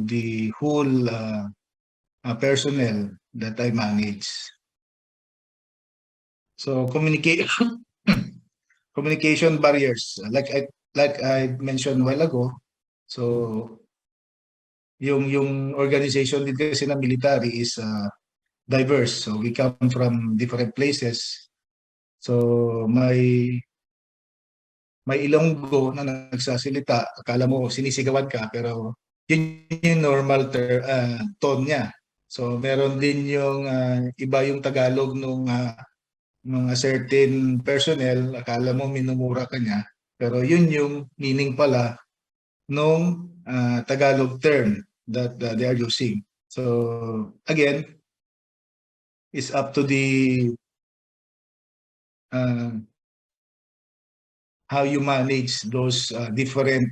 the whole personnel that I manage. So communication barriers, like I mentioned a while ago. So yung organization din kasi ng military is diverse. So we come from different places. So may Ilonggo na nagsasalita, akala mo sinisigawan ka, pero yun yung normal tone niya. So meron din yung iba yung Tagalog nung mga certain personnel, akala mo minumura ka niya, pero yun yung meaning pala nung Tagalog term that they are using. So again, it's up to the how you manage those different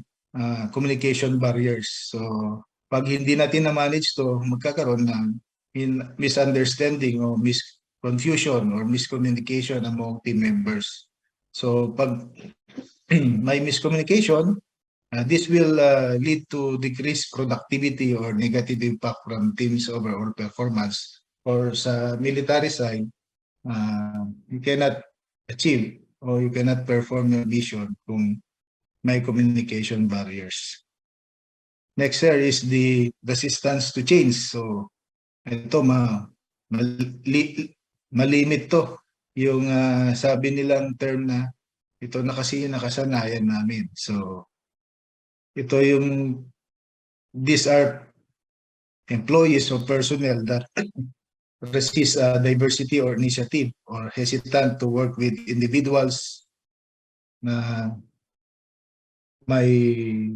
communication barriers. So pag hindi natin na-manage to, magkakaroon ng misunderstanding o confusion or miscommunication among team members. So pag may miscommunication, this will lead to decreased productivity or negative impact from team's overall performance. Or sa military side, you cannot achieve or you cannot perform your mission kung may communication barriers. Next sir is the resistance to change. So ito malimit to yung sabi nilang term na ito na kasi yung nakasanayan namin. So ito yung these are employees or personnel that resist diversity or initiative or hesitant to work with individuals na may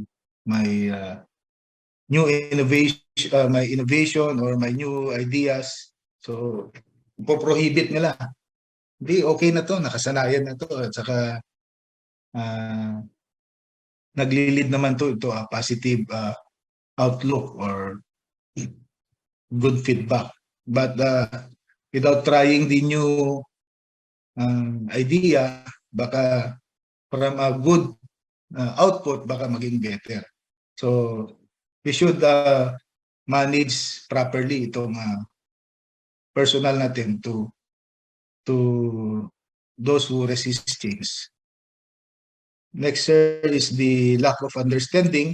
new innovation, may innovation or may new ideas. So prohibit nila. Hindi, okay na to, nakasanayan na to. At saka nagli-lead naman to a positive outlook or good feedback. But without trying the new idea, baka from a good output, baka maging better. So we should manage properly itong personal natin to those who resist change. Next, sir, is the lack of understanding.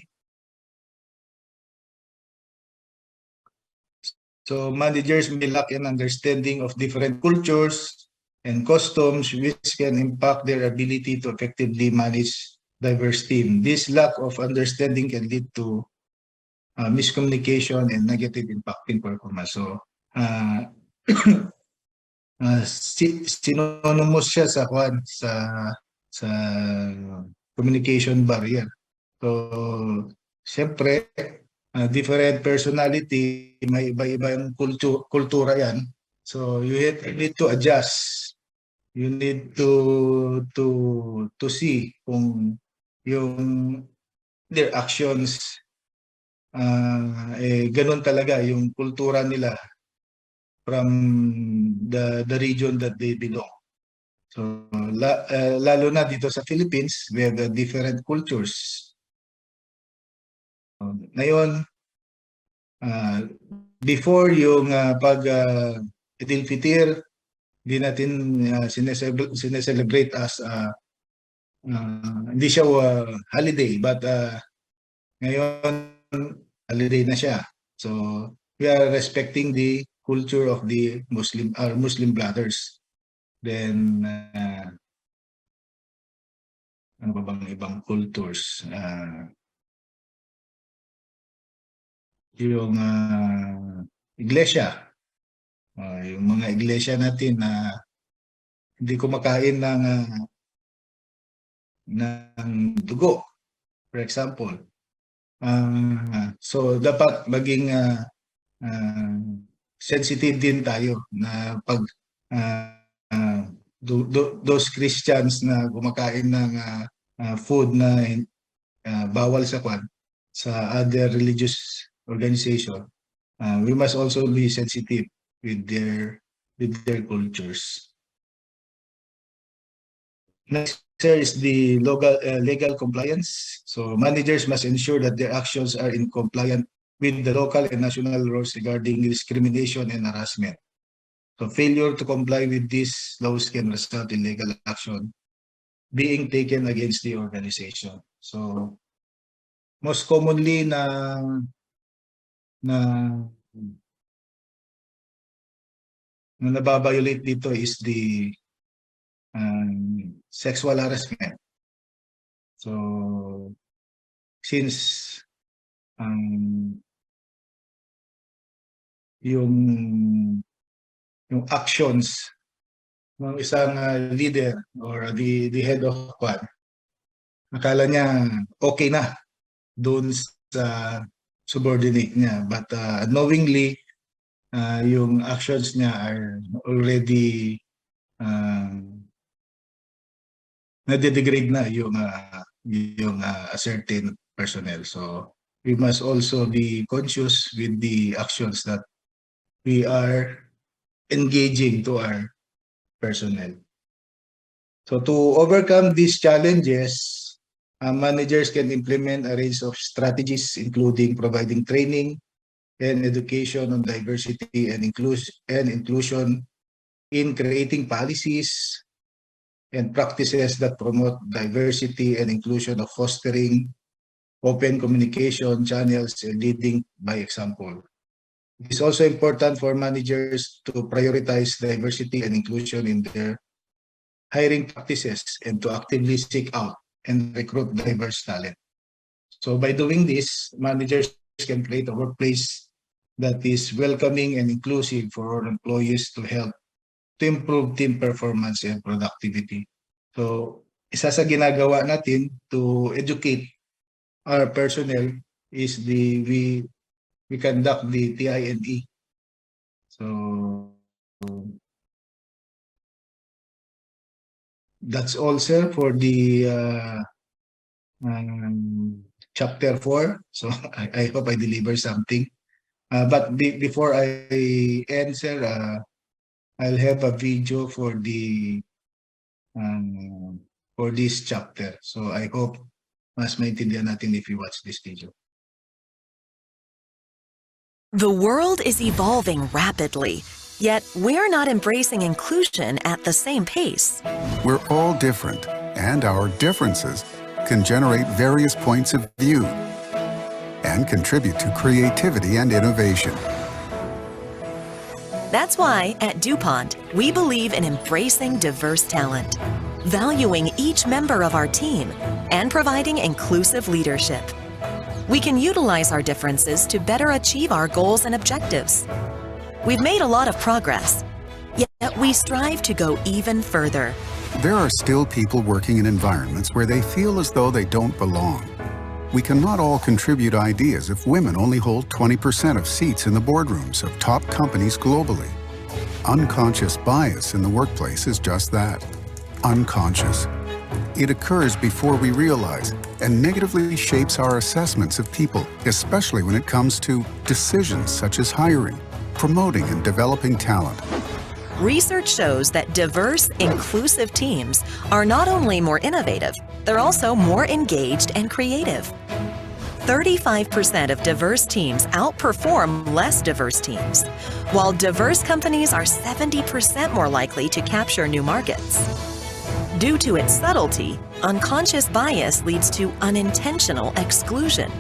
So managers may lack an understanding of different cultures and customs which can impact their ability to effectively manage diverse team. This lack of understanding can lead to miscommunication and negative impact in performance. So synonymous siya sa sa communication barrier. So siyempre different personality, may iba-ibang kultura yan. So you need to adjust. You need to see kung yung their actions ganun talaga yung kultura nila from the region that they belong. So lalo na dito sa Philippines, we have different cultures. Ngayon, before yung pag Idil Fitir, hindi natin sineselebrate as hindi siya holiday, but ngayon holiday na siya. So we are respecting the culture of the Muslim brothers. Then ano ba bang ibang cultures? Yung iglesia. Yung mga iglesia natin na hindi kumakain ng dugo, for example. So dapat maging sensitive din tayo na pag those Christians na kumakain ng food na bawal sa other religious organization, we must also be sensitive with their cultures. Next, sir, is the legal compliance. So managers must ensure that their actions are in compliance with the local and national laws regarding discrimination and harassment. So failure to comply with these laws can result in legal action being taken against the organization. So most commonly na nababiolate dito is the sexual harassment. So since yung actions ng isang leader or the head of one, akala niya okay na doon sa subordinate niya. But knowingly, yung actions niya are already nade-degrade na yung certain personnel. So we must also be conscious with the actions that we are engaging to our personnel. So to overcome these challenges, managers can implement a range of strategies, including providing training and education on diversity and inclusion in creating policies and practices that promote diversity and inclusion, of fostering open communication channels and leading by example. It's also important for managers to prioritize diversity and inclusion in their hiring practices and to actively seek out and recruit diverse talent. So by doing this, managers can create a workplace that is welcoming and inclusive for all employees to help to improve team performance and productivity. So isa sa ginagawa natin to educate our personnel is we conduct the TINE. So that's all, sir, for the chapter 4. So I hope I deliver something. But before I end, sir, I'll have a video for this chapter. So I hope mas maintindihan natin if you watch this video. The world is evolving rapidly, yet we're not embracing inclusion at the same pace. We're all different, and our differences can generate various points of view and contribute to creativity and innovation. That's why at DuPont, we believe in embracing diverse talent, valuing each member of our team, and providing inclusive leadership. We can utilize our differences to better achieve our goals and objectives. We've made a lot of progress, yet we strive to go even further. There are still people working in environments where they feel as though they don't belong. We cannot all contribute ideas if women only hold 20% of seats in the boardrooms of top companies globally. Unconscious bias in the workplace is just that, unconscious. It occurs before we realize and negatively shapes our assessments of people, especially when it comes to decisions such as hiring, promoting and developing talent. Research shows that diverse, inclusive teams are not only more innovative, they're also more engaged and creative. 35% of diverse teams outperform less diverse teams, while diverse companies are 70% more likely to capture new markets. Due to its subtlety, unconscious bias leads to unintentional exclusion.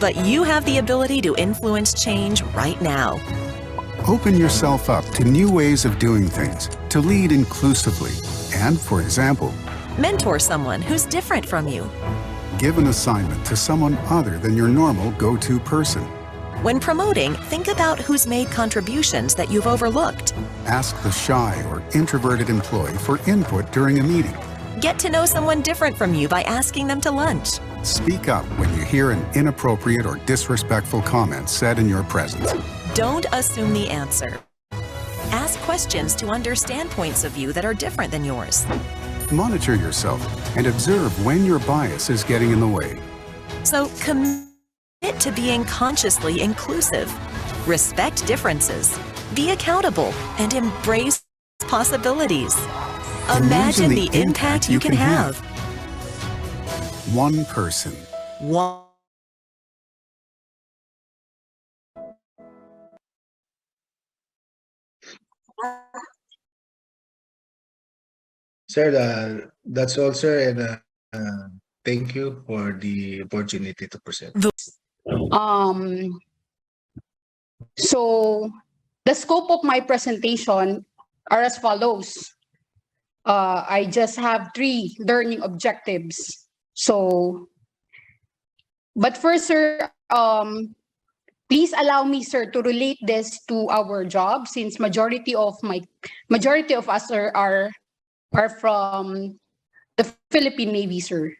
But you have the ability to influence change right now. Open yourself up to new ways of doing things, to lead inclusively, and, for example, Mentor someone who's different from you. give an assignment to someone other than your normal go-to person. When promoting, think about who's made contributions that you've overlooked. Ask the shy or introverted employee for input during a meeting. Get to know someone different from you by asking them to lunch. Speak up when you hear an inappropriate or disrespectful comment said in your presence. Don't assume the answer. Ask questions to understand points of view that are different than yours. Monitor yourself and observe when your bias is getting in the way. So commit to being consciously inclusive. Respect differences. Be accountable and embrace possibilities. Imagine the impact you can have. One person. One. Sir, that's all, sir, and thank you for the opportunity to present. So the scope of my presentation are as follows. I just have 3 learning objectives. So, but first, sir, please allow me, sir, to relate this to our job, since majority of us are from the Philippine Navy, sir.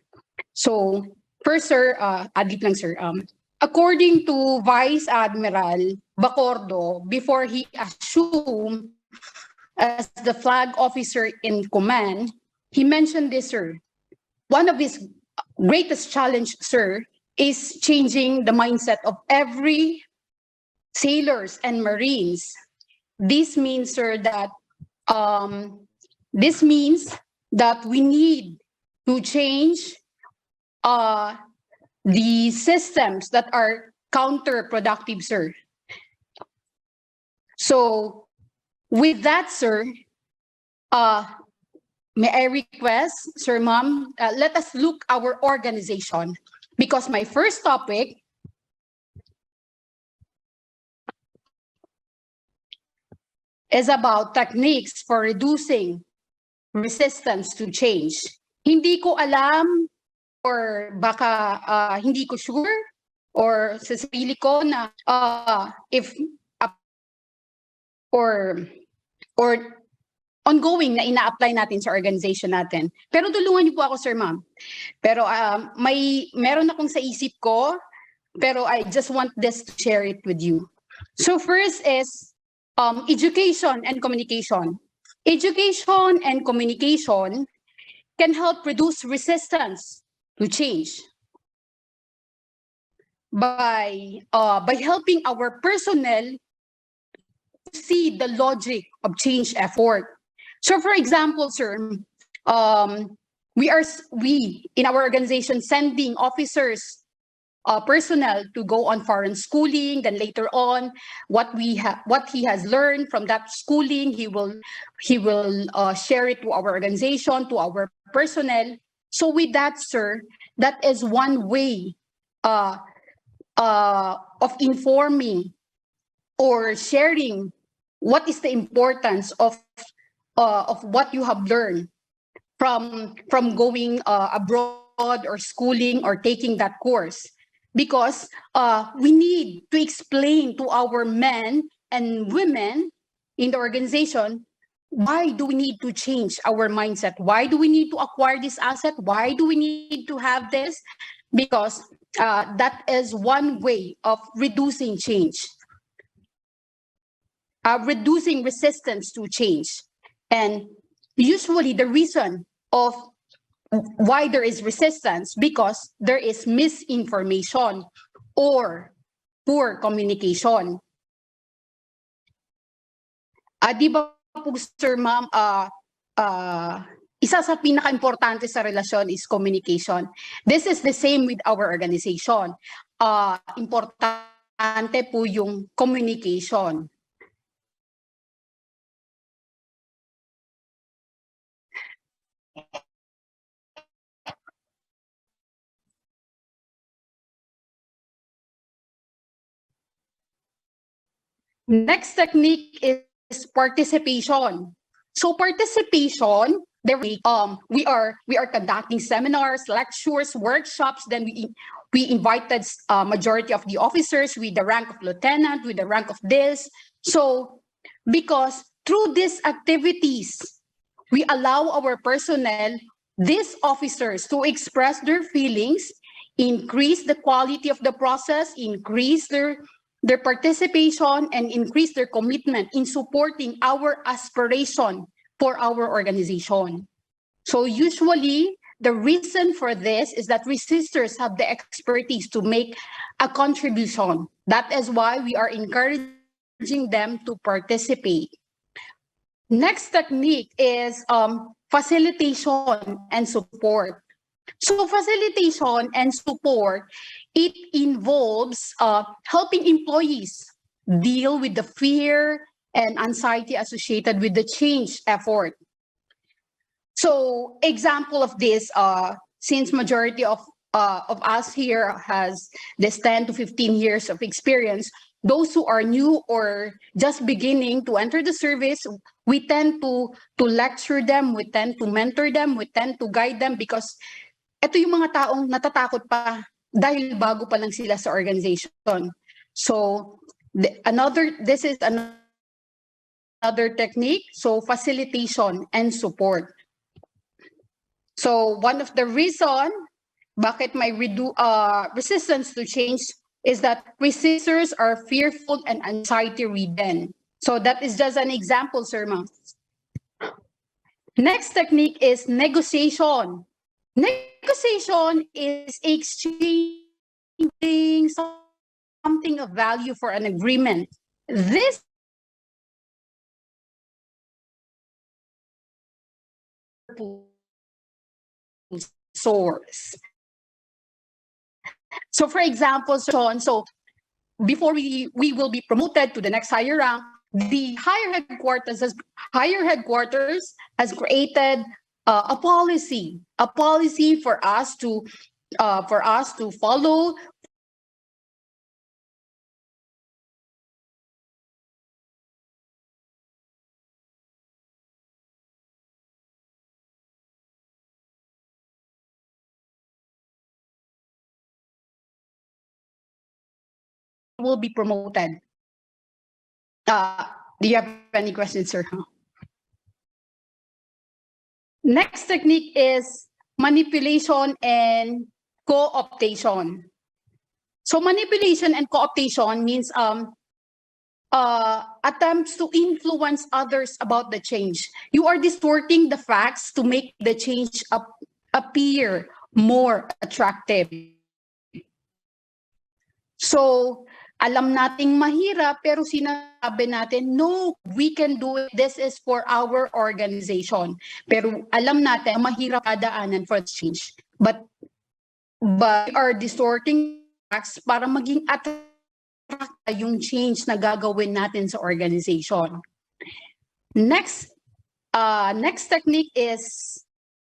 So first, sir, adlib lang, sir. According to Vice Admiral Bacordo, before he assumed as the flag officer in command, he mentioned this, sir. One of his greatest challenge, sir, is changing the mindset of every sailors and Marines. This means, sir, that we need to change the systems that are counterproductive, sir. So with that, sir, may I request, sir, ma'am, let us look our organization, because my first topic is about techniques for reducing resistance to change. Hindi ko alam, or baka hindi ko sure, or sa sarili ko na if or ongoing na ina-apply natin sa organization natin. Pero tulungan niyo po ako, sir, ma'am. Pero meron akong sa isip ko, pero I just want this to share it with you. So first is education and communication. Education and communication can help reduce resistance to change by helping our personnel see the logic of change effort. So for example, sir, we in our organization sending officers, personnel to go on foreign schooling. Then later on, what he has learned from that schooling, he will share it to our organization, to our personnel. So with that, sir, that is one way of informing or sharing what is the importance of what you have learned from going abroad or schooling or taking that course. Because we need to explain to our men and women in the organization, why do we need to change our mindset? Why do we need to acquire this asset? Why do we need to have this? Because that is one way of reducing change, reducing resistance to change. And usually the reason of why there is resistance, because there is misinformation or poor communication. Di ba po, sir, ma'am, isa sa pinaka-importante sa relasyon is communication. This is the same with our organization. Importante po yung communication. Next technique is participation. So participation, we are conducting seminars, lectures, workshops. Then we invited majority of the officers with the rank of lieutenant, with the rank of this. So because through these activities, we allow our personnel, these officers, to express their feelings, increase the quality of the process, increase their participation, and increase their commitment in supporting our aspiration for our organization. So usually, the reason for this is that resistors have the expertise to make a contribution. That is why we are encouraging them to participate. Next technique is facilitation and support. So facilitation and support, it involves helping employees deal with the fear and anxiety associated with the change effort. So example of this, since majority of us here has this 10 to 15 years of experience, those who are new or just beginning to enter the service, we tend to lecture them, we tend to mentor them, we tend to guide them, because ito yung mga taong natatakot pa dahil bago pa lang sila sa organization. So this is another technique. So facilitation and support. So one of the reason bakit may resistance to change is that resistors are fearful and anxiety-ridden. So that is just an example, sir, ma'am. Next technique is negotiation. Negotiation is exchanging something of value for an agreement. This source. So for example, Sean, so before we will be promoted to the next higher rank, the higher headquarters has created a policy for us to follow. Will be promoted. Do you have any questions, sir? Next technique is manipulation and co-optation. So manipulation and co-optation means attempts to influence others about the change. You are distorting the facts to make the change appear more attractive. So alam nating mahirap, pero sinabi natin, no, we can do it. This is for our organization. Pero alam natin, mahirap kadaanan for change. But we are distorting facts para maging attractive yung change na gagawin natin sa organization. Next technique is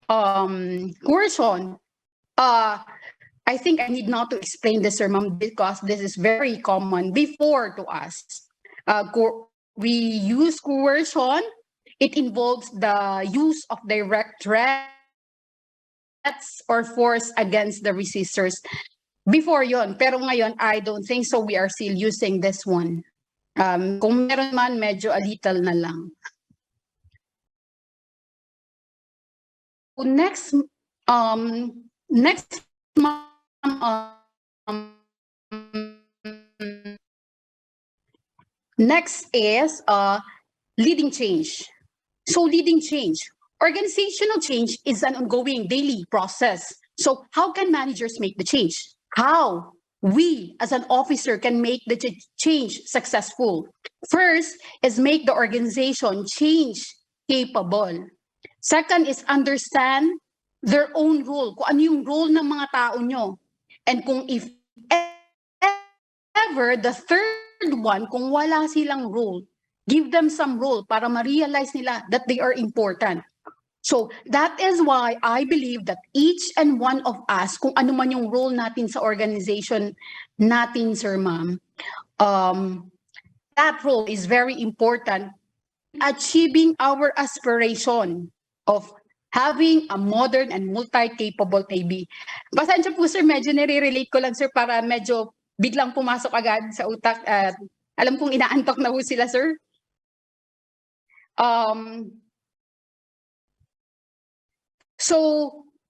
coercion. I think I need not to explain this, sir, ma'am, because this is very common before to us. We use coercion. It involves the use of direct threats or force against the resistors. Before yon, pero ngayon, I don't think so. We are still using this one. Kung meron man, medyo a little na lang. Next is leading change. So leading change. Organizational change is an ongoing daily process. So how can managers make the change? How we as an officer can make the change successful? First is make the organization change capable. Second is understand their own role. Kung ano yung role ng mga tao nyo. And kung if ever, the third one, kung wala silang role, give them some role para ma-realize nila that they are important. So that is why I believe that each and one of us, kung ano man yung role natin sa organization natin, sir, ma'am, that role is very important in achieving our aspiration of having a modern and multi-capable Navy. Pasensya po, sir, medyo nire-relate ko lang, sir, para medyo biglang pumasok agad sa utak. Alam kong inaantok na po sila, sir. So,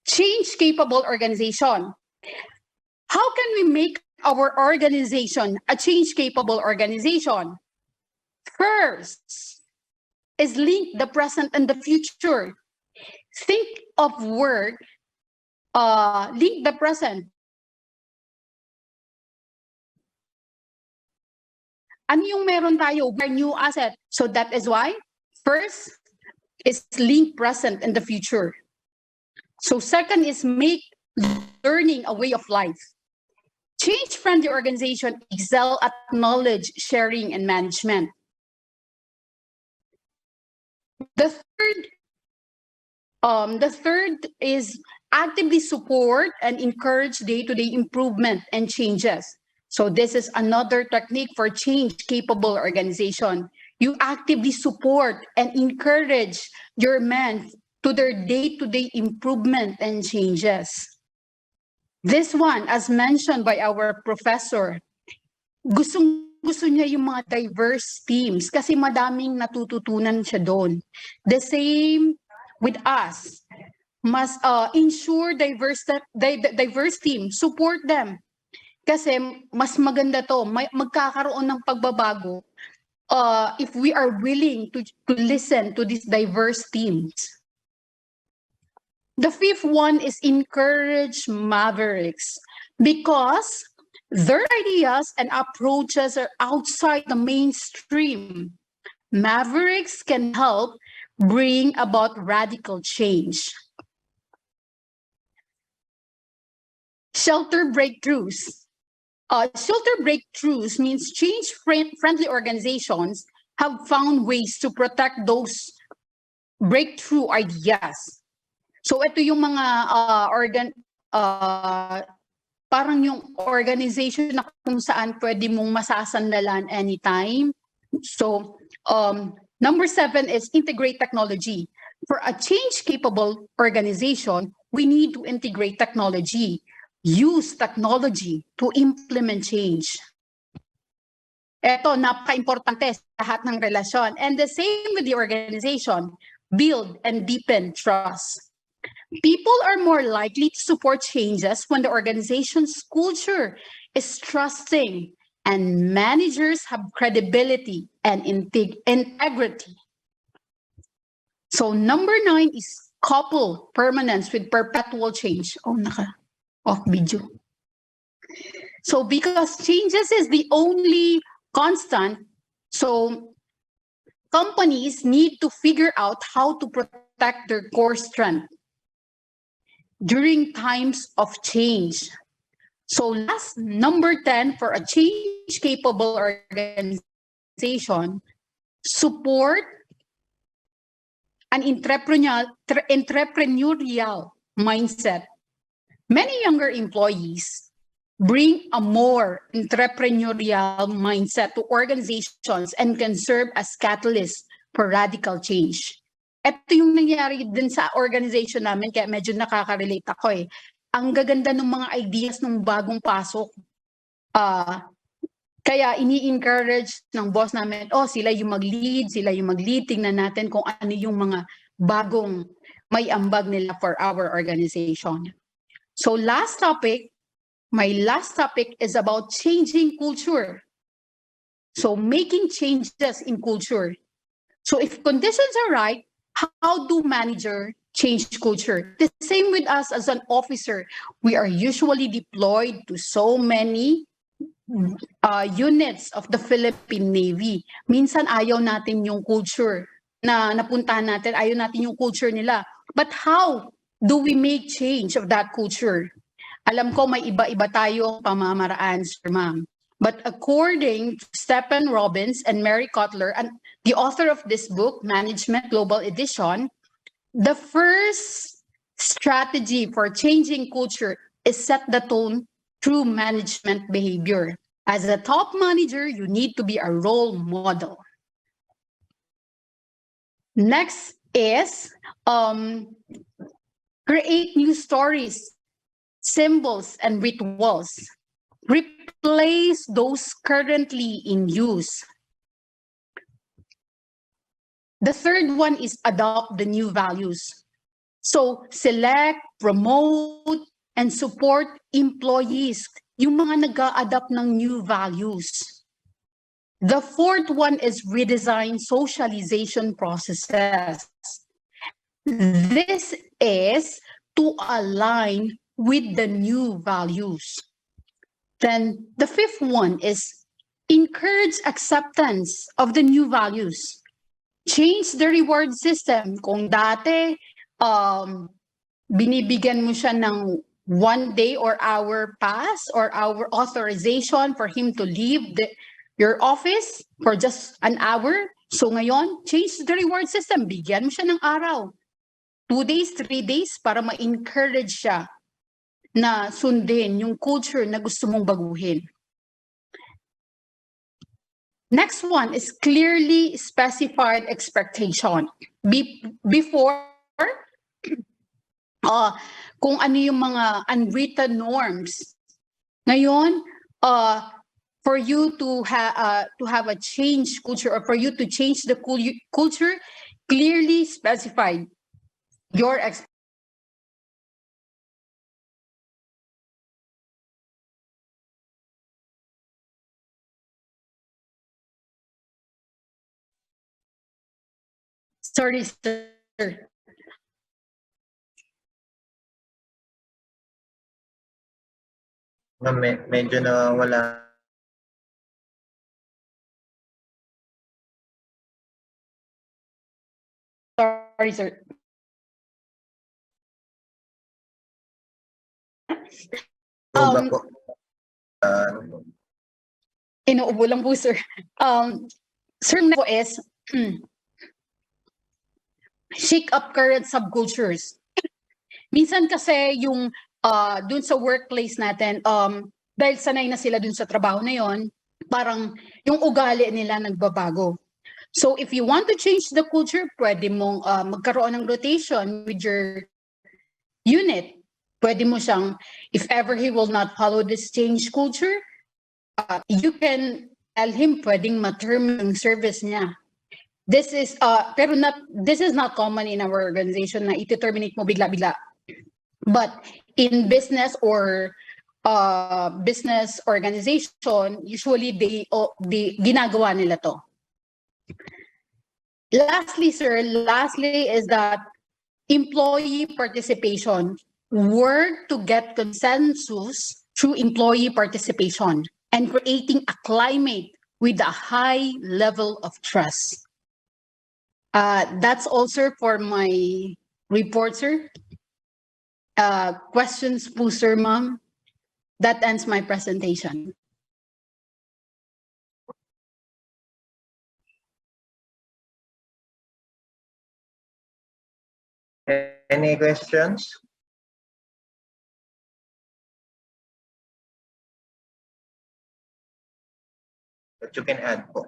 change-capable organization. How can we make our organization a change-capable organization? First is link the present and the future. Think of work, link the present. Ano yung meron tayo? We're new asset. So that is why, first is link present and the future. So second is make learning a way of life. Change-friendly organization excel at knowledge sharing and management. The third is actively support and encourage day-to-day improvement and changes. So this is another technique for change-capable organization. You actively support and encourage your men to their day-to-day improvement and changes. This one, as mentioned by our professor, gusto niya yung mga diverse teams kasi madaming natututunan siya doon. The same with us. Must ensure diverse team, support them. Kasi mas maganda to, magkakaroon ng pagbabago if we are willing to listen to these diverse teams. The fifth one is encourage mavericks because their ideas and approaches are outside the mainstream. Mavericks can help bring about radical change. Shelter breakthroughs. Shelter breakthroughs means change-friendly organizations have found ways to protect those breakthrough ideas. So ito yung mga parang yung organization na kung saan pwede mong masasandalan anytime. So number 7 is integrate technology. For a change-capable organization, we need to integrate technology. Use technology to implement change. Ito, napaka-importante sa lahat ng relasyon. And the same with the organization, build and deepen trust. People are more likely to support changes when the organization's culture is trusting and managers have credibility and integrity. So number 9 is couple permanence with perpetual change. Off video. So because changes is the only constant, so companies need to figure out how to protect their core strength during times of change. So last, number 10, for a change-capable organization, support an entrepreneurial mindset. Many younger employees bring a more entrepreneurial mindset to organizations and can serve as catalysts for radical change. Ito yung nangyari din sa organization namin, kaya medyo nakaka-relate ako eh. Ang gaganda ng mga ideas ng bagong pasok. Kaya ini-encourage ng boss namin, sila yung mag-lead, tingnan natin kung ano yung mga bagong may ambag nila for our organization. So my last topic is about changing culture. So making changes in culture. So if conditions are right, how do managers change culture? The same with us as an officer. We are usually deployed to so many units of the Philippine Navy. Minsan ayaw natin yung culture na napuntahan natin, ayaw natin yung culture nila. But how do we make change of that culture? Alam ko may iba-iba tayo pamamaraan, Sir Ma'am. But according to Stephen Robbins and Mary Kotler, and the author of this book, Management Global Edition, the first strategy for changing culture is set the tone through management behavior. As a top manager, you need to be a role model. Next is create new stories, symbols, and rituals. Replace those currently in use. The third one is adopt the new values. So select, promote, and support employees, yung mga nag-a-adapt ng new values. The fourth one is redesign socialization processes. This is to align with the new values. Then the fifth one is encourage acceptance of the new values. Change the reward system. Kung dati, binibigyan mo siya ng 1 day or hour pass or hour authorization for him to leave your office for just an hour. So ngayon, change the reward system. Bigyan mo siya ng araw. 2 days, 3 days para ma-encourage siya na sundin yung culture na gusto mong baguhin. Next one is clearly specified expectation. Before, kung ano yung mga unwritten norms. Ngayon, for you to have a change culture, or for you to change the culture, clearly specified your sorry, sir. Ma'am, medyo na wala. Sorry, sir. Go back Um, po. Inuubo lang po, sir. Sir, po is shake up current subcultures. Minsan kasi yung dun sa workplace natin, dahil sanay na sila dun sa trabaho na yon, parang yung ugali nila nagbabago. So if you want to change the culture, pwede mong magkaroon ng rotation with your unit. Pwede mo siyang, if ever he will not follow this change culture, you can tell him pwedeng ma-term yung service niya. This is this is not common in our organization na i-terminate mo bigla-bigla. But in business or business organization, usually they ginagawa nila to. Lastly, sir, is that employee participation. Work to get consensus through employee participation and creating a climate with a high level of trust. That's also for my report, sir. Questions po, sir, ma'am? That ends my presentation. Any questions? That you can add po.